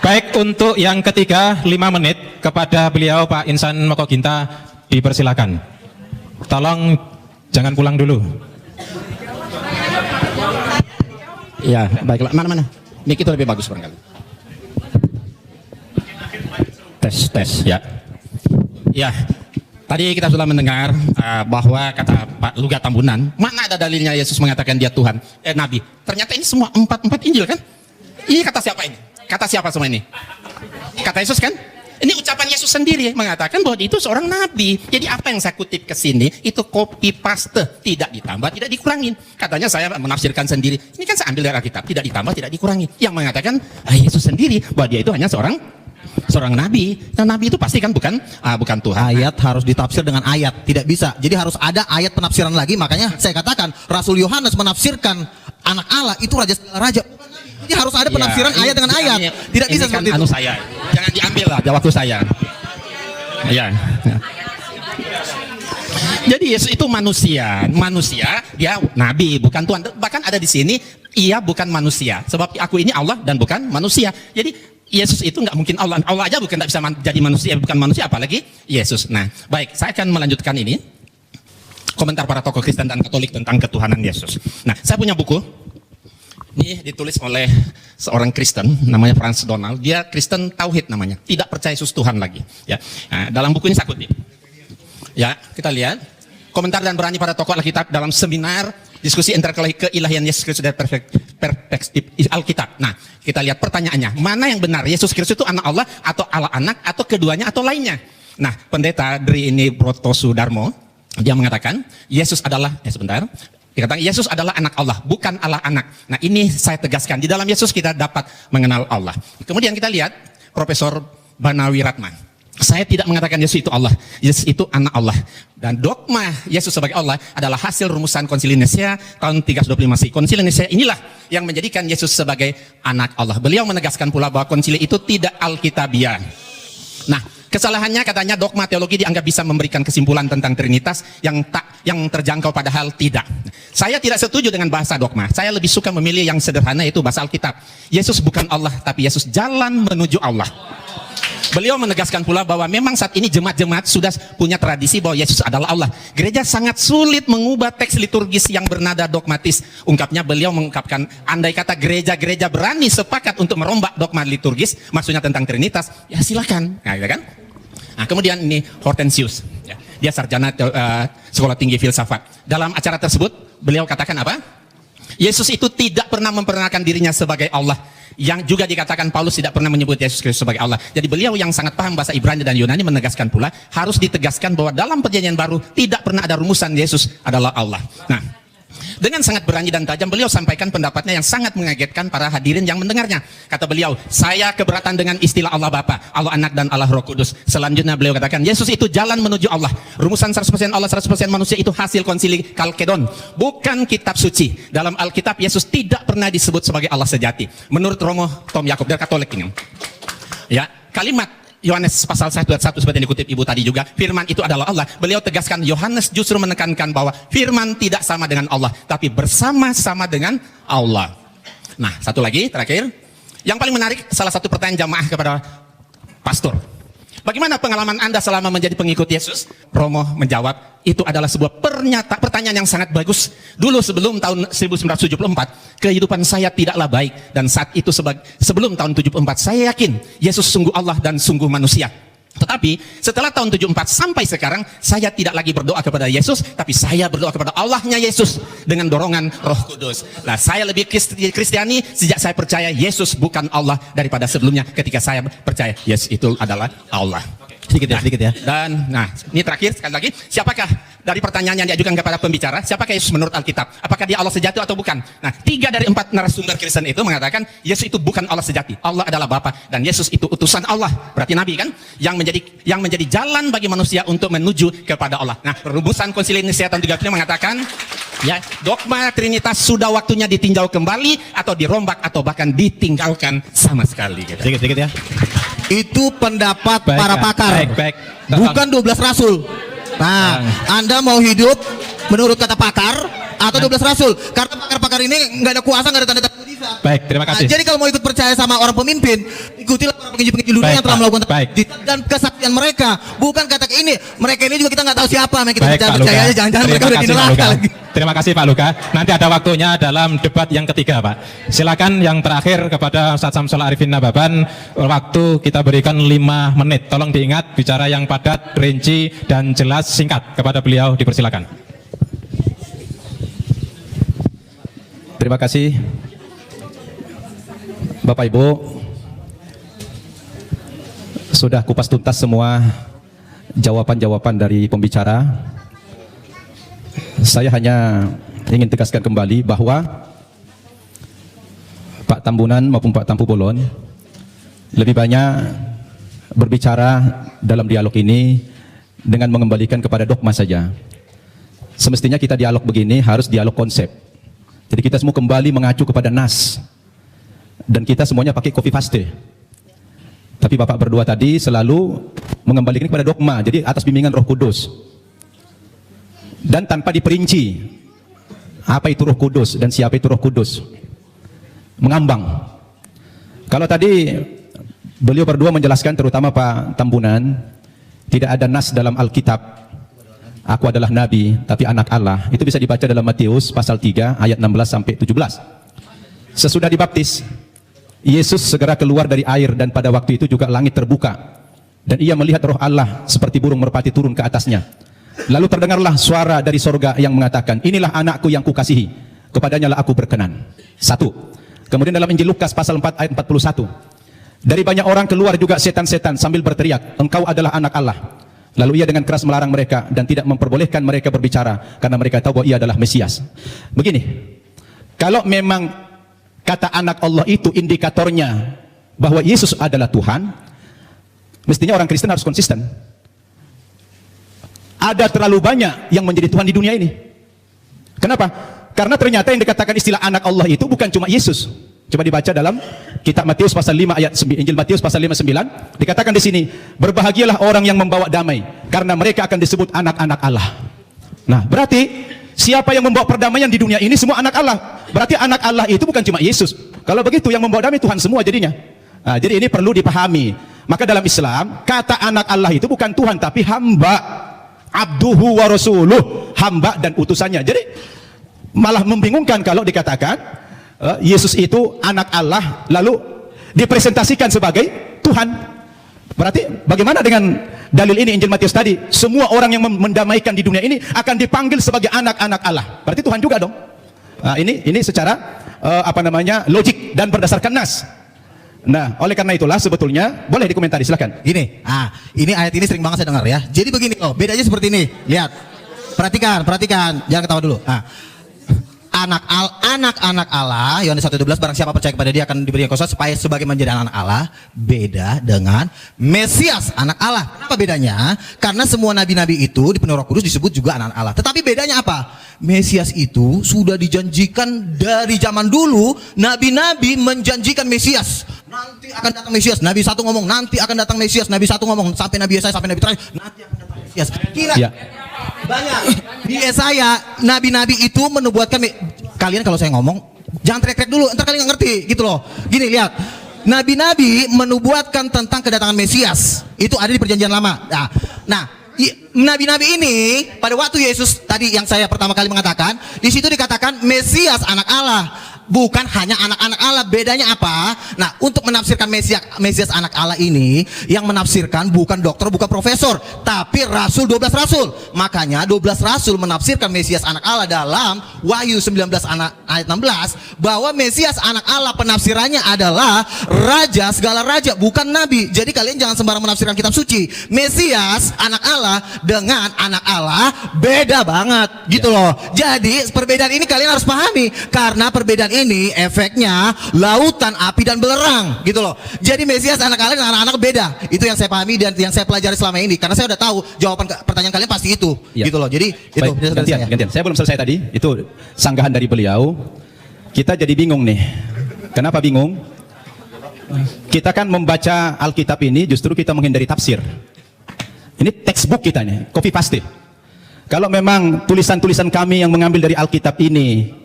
Baik, untuk yang ketiga 5 menit kepada beliau Pak Insan Mokoginta dipersilakan. Tolong jangan pulang dulu. Ya, baiklah. Mana? Mic itu lebih bagus barangkali. Tes. Ya. Ya. Tadi kita sudah mendengar bahwa kata Pak Luga Tambunan, mana ada dalilnya Yesus mengatakan dia Tuhan, Nabi. Ternyata ini semua empat Injil kan? Ini kata siapa ini? Kata siapa semua ini? Kata Yesus kan? Ini ucapan Yesus sendiri mengatakan bahwa dia itu seorang Nabi. Jadi apa yang saya kutip ke sini itu copy paste, tidak ditambah, tidak dikurangin. Katanya saya menafsirkan sendiri. Ini kan saya ambil dari Alkitab, tidak ditambah, tidak dikurangi. Yang mengatakan Yesus sendiri bahwa dia itu hanya seorang nabi. Dan nabi itu pasti kan bukan Tuhan. Ayat harus ditafsir dengan ayat, tidak bisa. Jadi harus ada ayat penafsiran lagi. Makanya saya katakan Rasul Yohanes menafsirkan anak Allah itu raja. Jadi harus ada penafsiran ayat dengan ayat. Tidak bisa kan seperti itu. Saya. Jangan diambil lah waktu saya. Ya. Jadi Yesus itu manusia, dia nabi, bukan Tuhan. Bahkan ada di sini, ia bukan manusia. Sebab aku ini Allah dan bukan manusia. Jadi Yesus itu nggak mungkin Allah. Allah aja bukan nggak bisa jadi manusia, bukan manusia, apalagi Yesus. Nah, baik, saya akan melanjutkan ini. Komentar para tokoh Kristen dan Katolik tentang ketuhanan Yesus. Nah, saya punya buku. Ini ditulis oleh seorang Kristen, namanya Franz Donald. Dia Kristen Tauhid namanya, tidak percaya Yesus Tuhan lagi. Ya, nah, dalam buku ini saya kutip. Ya, kita lihat komentar dan berani para tokoh Alkitab dalam seminar diskusi interkelahi keilahian Yesus Kristus dari perspektif Alkitab. Nah, kita lihat pertanyaannya, mana yang benar? Yesus Kristus itu anak Allah atau Allah anak atau keduanya atau lainnya? Nah, pendeta Dri ini Broto Sudarmo, dia mengatakan Yesus adalah dikatakan Yesus adalah anak Allah, bukan Allah anak. Nah, ini saya tegaskan, di dalam Yesus kita dapat mengenal Allah. Kemudian kita lihat Profesor Banawi Ratman. Saya tidak mengatakan Yesus itu Allah, Yesus itu anak Allah. Dan dogma Yesus sebagai Allah adalah hasil rumusan Konsili Nicea tahun 325 Masehi. Konsili Nicea inilah yang menjadikan Yesus sebagai anak Allah. Beliau menegaskan pula bahwa konsili itu tidak alkitabiah. Nah, kesalahannya katanya dogma teologi dianggap bisa memberikan kesimpulan tentang Trinitas yang terjangkau, padahal tidak. Saya tidak setuju dengan bahasa dogma. Saya lebih suka memilih yang sederhana, yaitu bahasa Alkitab. Yesus bukan Allah, tapi Yesus jalan menuju Allah. Beliau menegaskan pula bahwa memang saat ini jemaat-jemaat sudah punya tradisi bahwa Yesus adalah Allah. Gereja sangat sulit mengubah teks liturgis yang bernada dogmatis. Ungkapnya, beliau mengungkapkan, andai kata gereja-gereja berani sepakat untuk merombak dogma liturgis, maksudnya tentang Trinitas, ya silakan. Nah, gitu kan? Nah, kemudian ini Hortensius, ya. Dia sarjana sekolah tinggi filsafat. Dalam acara tersebut, beliau katakan apa? Yesus itu tidak pernah memperkenalkan dirinya sebagai Allah. Yang juga dikatakan Paulus tidak pernah menyebut Yesus Kristus sebagai Allah. Jadi beliau yang sangat paham bahasa Ibrani dan Yunani menegaskan pula, harus ditegaskan bahwa dalam perjanjian baru tidak pernah ada rumusan Yesus adalah Allah. Nah, dengan sangat berani dan tajam beliau sampaikan pendapatnya yang sangat mengagetkan para hadirin yang mendengarnya. Kata beliau, saya keberatan dengan istilah Allah Bapa, Allah Anak, dan Allah Roh Kudus. Selanjutnya beliau katakan, Yesus itu jalan menuju Allah. Rumusan 100% Allah, 100% manusia itu hasil konsili Kalkedon, bukan kitab suci. Dalam Alkitab Yesus tidak pernah disebut sebagai Allah sejati. Menurut Romo Tom Yakob dari Katolik ini. Ya, kalimat Yohanes pasal 1 ayat 1 seperti yang dikutip Ibu tadi juga, firman itu adalah Allah. Beliau tegaskan, Yohanes justru menekankan bahwa firman tidak sama dengan Allah, tapi bersama-sama dengan Allah. Nah, satu lagi terakhir, yang paling menarik, salah satu pertanyaan jamaah kepada pastor, bagaimana pengalaman Anda selama menjadi pengikut Yesus? Romo menjawab, itu adalah sebuah pertanyaan yang sangat bagus. Dulu sebelum tahun 1974, kehidupan saya tidaklah baik. Dan saat itu sebelum tahun 74, saya yakin Yesus sungguh Allah dan sungguh manusia. Tetapi setelah tahun 74 sampai sekarang, saya tidak lagi berdoa kepada Yesus, tapi saya berdoa kepada Allahnya Yesus dengan dorongan Roh Kudus. Nah, saya lebih Kristiani sejak saya percaya Yesus bukan Allah daripada sebelumnya ketika saya percaya Yesus itu adalah Allah. Sedikit ya. Dan nah, ini terakhir sekali lagi, siapakah dari pertanyaan yang diajukan kepada pembicara, siapakah Yesus menurut Alkitab? Apakah dia Allah sejati atau bukan? Nah, 3 dari 4 narasumber Kristen itu mengatakan Yesus itu bukan Allah sejati. Allah adalah Bapa dan Yesus itu utusan Allah. Berarti nabi kan? Yang menjadi jalan bagi manusia untuk menuju kepada Allah. Nah, rumusan Konsili Nicea tahun 35 mengatakan, ya, dogma Trinitas sudah waktunya ditinjau kembali atau dirombak atau bahkan ditinggalkan sama sekali. Gitu. Sedikit ya. Itu pendapat Baik, para Kak. pakar, Baik. bukan 12 rasul. Nah, Anda mau hidup menurut kata pakar atau 12 rasul? Karena pakar-pakar ini nggak ada kuasa, nggak ada tanda-tanda mujizat. Baik, terima kasih. Jadi kalau mau ikut percaya sama orang pemimpin, ikutilah para penginjil-penginjil dunia Baik, yang telah Pak. melakukan Baik. dan kesaksian mereka. Bukan kata ini, mereka ini juga kita nggak tahu siapa, yang kita Baik, Pak percaya Luka. aja, jangan-jangan mereka Terima udah di kasih, Pak neraka Luka. lagi. Terima kasih Pak Luka. Nanti ada waktunya dalam debat yang ketiga, Pak. Silakan yang terakhir kepada Ustaz Samsul Arifin Nababan, waktu kita berikan 5 menit. Tolong diingat, bicara yang padat, rinci, dan jelas, singkat. Kepada beliau dipersilakan. Terima kasih Bapak Ibu. Sudah kupas tuntas semua jawaban-jawaban dari pembicara. Saya hanya ingin tegaskan kembali bahwa Pak Tambunan maupun Pak Tampu Bolon lebih banyak berbicara dalam dialog ini dengan mengembalikan kepada dogma saja. Semestinya kita dialog begini harus dialog konsep. Jadi kita semua kembali mengacu kepada nas. Dan kita semuanya pakai copy paste. Tapi Bapak berdua tadi selalu mengembalikan kepada dogma. Jadi atas bimbingan Roh Kudus. Dan tanpa diperinci apa itu Roh Kudus dan siapa itu Roh Kudus. Mengambang. Kalau tadi beliau berdua menjelaskan, terutama Pak Tambunan, tidak ada nas dalam Alkitab aku adalah nabi tapi anak Allah. Itu bisa dibaca dalam Matius pasal 3 ayat 16 sampai 17. Sesudah dibaptis, Yesus segera keluar dari air dan pada waktu itu juga langit terbuka dan ia melihat Roh Allah seperti burung merpati turun ke atasnya. Lalu terdengarlah suara dari sorga yang mengatakan, inilah anakku yang kukasihi, kepadanya lah aku berkenan. 1. Kemudian dalam Injil Lukas pasal 4 ayat 41, dari banyak orang keluar juga setan-setan sambil berteriak, engkau adalah anak Allah. Lalu ia dengan keras melarang mereka dan tidak memperbolehkan mereka berbicara karena mereka tahu bahwa ia adalah Mesias. Begini, kalau memang kata anak Allah itu indikatornya bahwa Yesus adalah Tuhan, mestinya orang Kristen harus konsisten. Ada terlalu banyak yang menjadi Tuhan di dunia ini. Kenapa? Karena ternyata yang dikatakan istilah anak Allah itu bukan cuma Yesus. Coba dibaca dalam kitab Matius pasal 5 ayat 9, Injil Matius pasal 5:9, dikatakan di sini, berbahagialah orang yang membawa damai karena mereka akan disebut anak-anak Allah. Nah, berarti siapa yang membawa perdamaian di dunia ini semua anak Allah. Berarti anak Allah itu bukan cuma Yesus. Kalau begitu yang membawa damai Tuhan semua jadinya. Nah, jadi ini perlu dipahami. Maka dalam Islam, kata anak Allah itu bukan Tuhan tapi hamba. Abduhu wa rasuluh, hamba dan utusannya. Jadi malah membingungkan kalau dikatakan Yesus itu anak Allah lalu dipresentasikan sebagai Tuhan. Berarti bagaimana dengan dalil ini Injil Matius tadi? Semua orang yang mendamaikan di dunia ini akan dipanggil sebagai anak-anak Allah. Berarti Tuhan juga dong. Nah, ini secara logik dan berdasarkan nas. Nah, oleh karena itulah sebetulnya boleh dikomentari, silakan. Gini, ini ayat ini sering banget saya dengar ya. Jadi begini loh, bedanya seperti ini. Lihat, perhatikan, jangan ketawa dulu. Anak-anak Allah, Yohanes 1:12, barang siapa percaya kepada dia akan diberikan kuasa supaya sebagai menjadi anak Allah. Beda dengan Mesias, anak Allah. Kenapa bedanya? Karena semua nabi-nabi itu dipenuhi Roh Kudus disebut juga anak Allah. Tetapi bedanya apa? Mesias itu sudah dijanjikan dari zaman dulu. Nabi-nabi menjanjikan Mesias. Nanti akan datang Mesias. Nabi satu ngomong nanti akan datang Mesias. Nabi satu ngomong sampai Nabi Yesaya sampai Nabi terakhir nanti akan datang Mesias. Kira banyak di Yesaya nabi-nabi itu menubuatkan. Kalian kalau saya ngomong jangan teriak-teriak dulu, entar kalian nggak ngerti gitu loh. Gini lihat, nabi-nabi menubuatkan tentang kedatangan Mesias itu ada di Perjanjian Lama. Nah, nabi-nabi ini pada waktu Yesus tadi yang saya pertama kali mengatakan, di situ dikatakan Mesias anak Allah. Bukan hanya anak-anak Allah. Bedanya apa? Nah, untuk menafsirkan Mesias anak Allah ini, yang menafsirkan bukan dokter, bukan profesor, tapi rasul, 12 rasul. Makanya 12 rasul menafsirkan Mesias anak Allah dalam Wahyu 19 ayat 16, bahwa Mesias anak Allah penafsirannya adalah raja segala raja, bukan nabi. Jadi kalian jangan sembarang menafsirkan kitab suci. Mesias anak Allah dengan anak Allah beda banget gitu loh. Jadi perbedaan ini kalian harus pahami, karena perbedaan ini efeknya lautan api dan belerang gitu loh. Jadi Mesias anak Allah dan anak-anak beda. Itu yang saya pahami dan yang saya pelajari selama ini, karena saya udah tahu jawaban pertanyaan kalian pasti itu gitu loh. Jadi itu gantian. Saya belum selesai tadi. Itu sanggahan dari beliau. Kita jadi bingung nih. Kenapa bingung? Kita kan membaca Alkitab ini justru kita menghindari tafsir. Ini textbook kita nih, copy paste. Kalau memang tulisan-tulisan kami yang mengambil dari Alkitab ini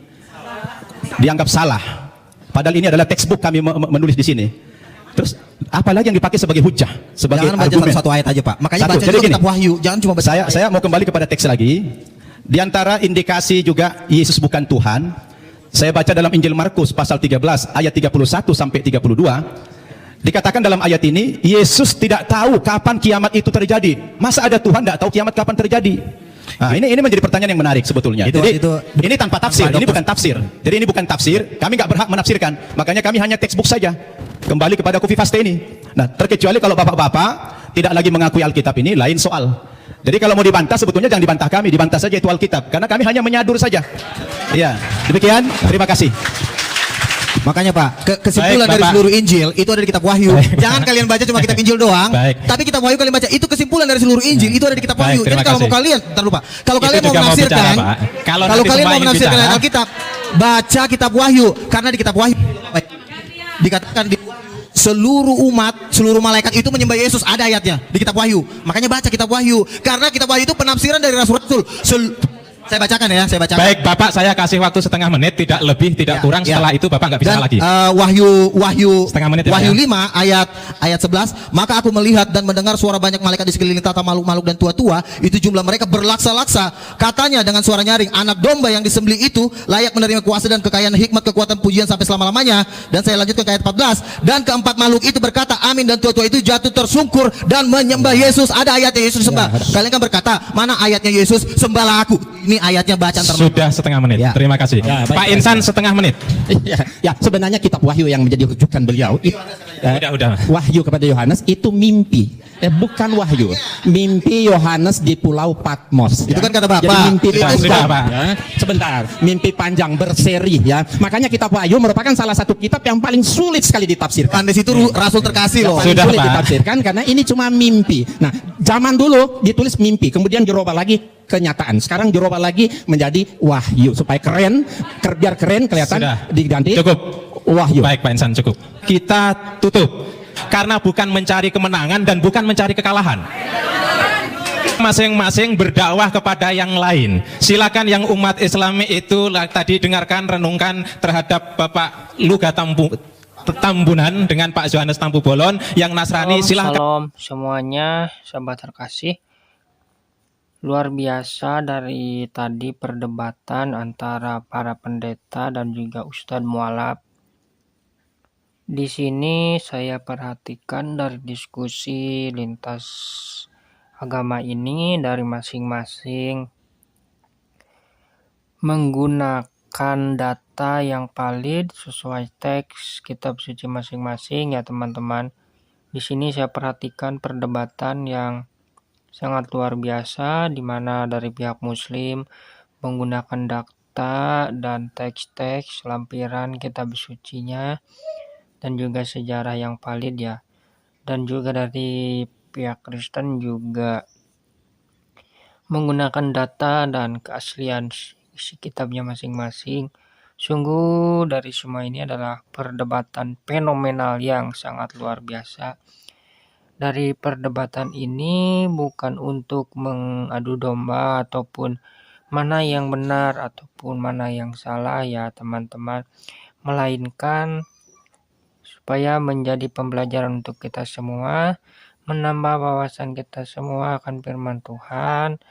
dianggap salah, padahal ini adalah textbook kami menulis di sini. Terus apalagi yang dipakai sebagai hujah, sebagai jangan baca argumen. satu ayat aja Pak. Makanya baca dulu kitab Wahyu, jangan cuma baca. Saya mau kembali kepada teks lagi. Di antara indikasi juga Yesus bukan Tuhan, saya baca dalam Injil Markus pasal 13 ayat 31 sampai 32. Dikatakan dalam ayat ini, Yesus tidak tahu kapan kiamat itu terjadi. Masa ada Tuhan tidak tahu kiamat kapan terjadi? Nah, ini menjadi pertanyaan yang menarik sebetulnya. Jadi ini tanpa tafsir, ini bukan tafsir. Jadi ini bukan tafsir, kami nggak berhak menafsirkan. Makanya kami hanya textbook saja. Kembali kepada copy paste ini. Nah, terkecuali kalau bapak-bapak tidak lagi mengakui Alkitab ini, lain soal. Jadi kalau mau dibantah sebetulnya jangan dibantah kami, dibantah saja itu Alkitab, karena kami hanya menyadur saja. Iya, demikian. Terima kasih. Makanya Pak, kesimpulan dari seluruh Injil itu ada di kitab Wahyu. Jangan kalian baca cuma kitab Injil doang, tapi kitab Wahyu kalian baca. Itu kesimpulan dari seluruh Injil itu ada di kitab Wahyu. Jadi kalau mau kalian, kalau kalian mau menafsirkan, kalau kalian mau menafsirkan Alkitab, baca kitab Wahyu, karena di kitab Wahyu dikatakan di seluruh umat, seluruh malaikat itu menyembah Yesus, ada ayatnya di kitab Wahyu. Makanya baca kitab Wahyu, karena kitab Wahyu itu penafsiran dari rasul-rasul. Saya bacakan ya, saya bacakan. Baik, Bapak, saya kasih waktu setengah menit, tidak lebih, tidak kurang. Setelah itu Bapak nggak bisa lagi. Wahyu setengah menit. Wahyu 5 ayat 11. Maka aku melihat dan mendengar suara banyak malaikat di sekeliling tata makhluk-makhluk dan tua-tua. Itu jumlah mereka berlaksa-laksa. Katanya dengan suara nyaring, anak domba yang disembelih itu layak menerima kuasa dan kekayaan, hikmat, kekuatan, pujian sampai selama-lamanya. Dan saya lanjutkan ke ayat 14. Dan keempat makhluk itu berkata, amin, dan tua-tua itu jatuh tersungkur dan menyembah Yesus. Ada ayatnya Yesus sembah. Kalian kan berkata, mana ayatnya Yesus sembahlah aku? Ini ayatnya bacaan sudah setengah menit. Terima kasih. Pak Insan setengah menit. Ya, sebenarnya kitab Wahyu yang menjadi rujukan beliau. Udah. Wahyu kepada Yohanes itu mimpi. Bukan wahyu. Mimpi Yohanes di Pulau Patmos. Itu kan kata Bapak. Jadi mimpi sudah, Pak. Sebentar. Mimpi panjang berseri ya. Makanya kitab Wahyu merupakan salah satu kitab yang paling sulit sekali ditafsirkan. Anda situ rasul terkasih loh. Sudah sulit ditafsirkan karena ini cuma mimpi. Nah, zaman dulu ditulis mimpi, kemudian dirubah lagi kenyataan. Sekarang dirubah lagi menjadi wahyu supaya keren, biar keren kelihatan. Sudah. Diganti. Cukup. Wahyu. Baik, Pak Insan, cukup. Kita tutup. Karena bukan mencari kemenangan dan bukan mencari kekalahan. Masing-masing berdakwah kepada yang lain. Silakan yang umat Islami itu tadi dengarkan, renungkan terhadap Bapak Luga Tambunan dengan Pak Yohanes Tampu Bolon. Yang Nasrani silahkan. Salam semuanya, sahabat terkasih. Luar biasa dari tadi perdebatan antara para pendeta dan juga Ustadz Mualaf. Di sini saya perhatikan dari diskusi lintas agama ini dari masing-masing menggunakan data yang valid sesuai teks kitab suci masing-masing ya teman-teman. Di sini saya perhatikan perdebatan yang sangat luar biasa di mana dari pihak muslim menggunakan data dan teks-teks lampiran kitab sucinya dan juga sejarah yang valid ya. Dan juga dari pihak Kristen juga menggunakan data dan keaslian isi kitabnya masing-masing. Sungguh dari semua ini adalah perdebatan fenomenal yang sangat luar biasa. Dari perdebatan ini bukan untuk mengadu domba ataupun mana yang benar ataupun mana yang salah ya teman-teman, melainkan supaya menjadi pembelajaran untuk kita semua, menambah wawasan kita semua akan firman Tuhan,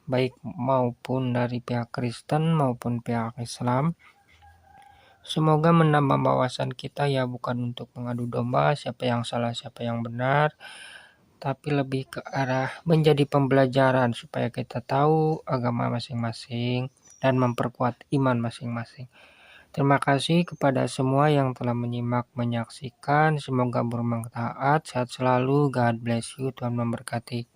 baik maupun dari pihak Kristen maupun pihak Islam. Semoga menambah wawasan kita ya, bukan untuk mengadu domba siapa yang salah siapa yang benar, tapi lebih ke arah menjadi pembelajaran supaya kita tahu agama masing-masing dan memperkuat iman masing-masing. Terima kasih kepada semua yang telah menyimak, menyaksikan. Semoga bermanfaat. Sehat selalu. God bless you. Tuhan memberkati.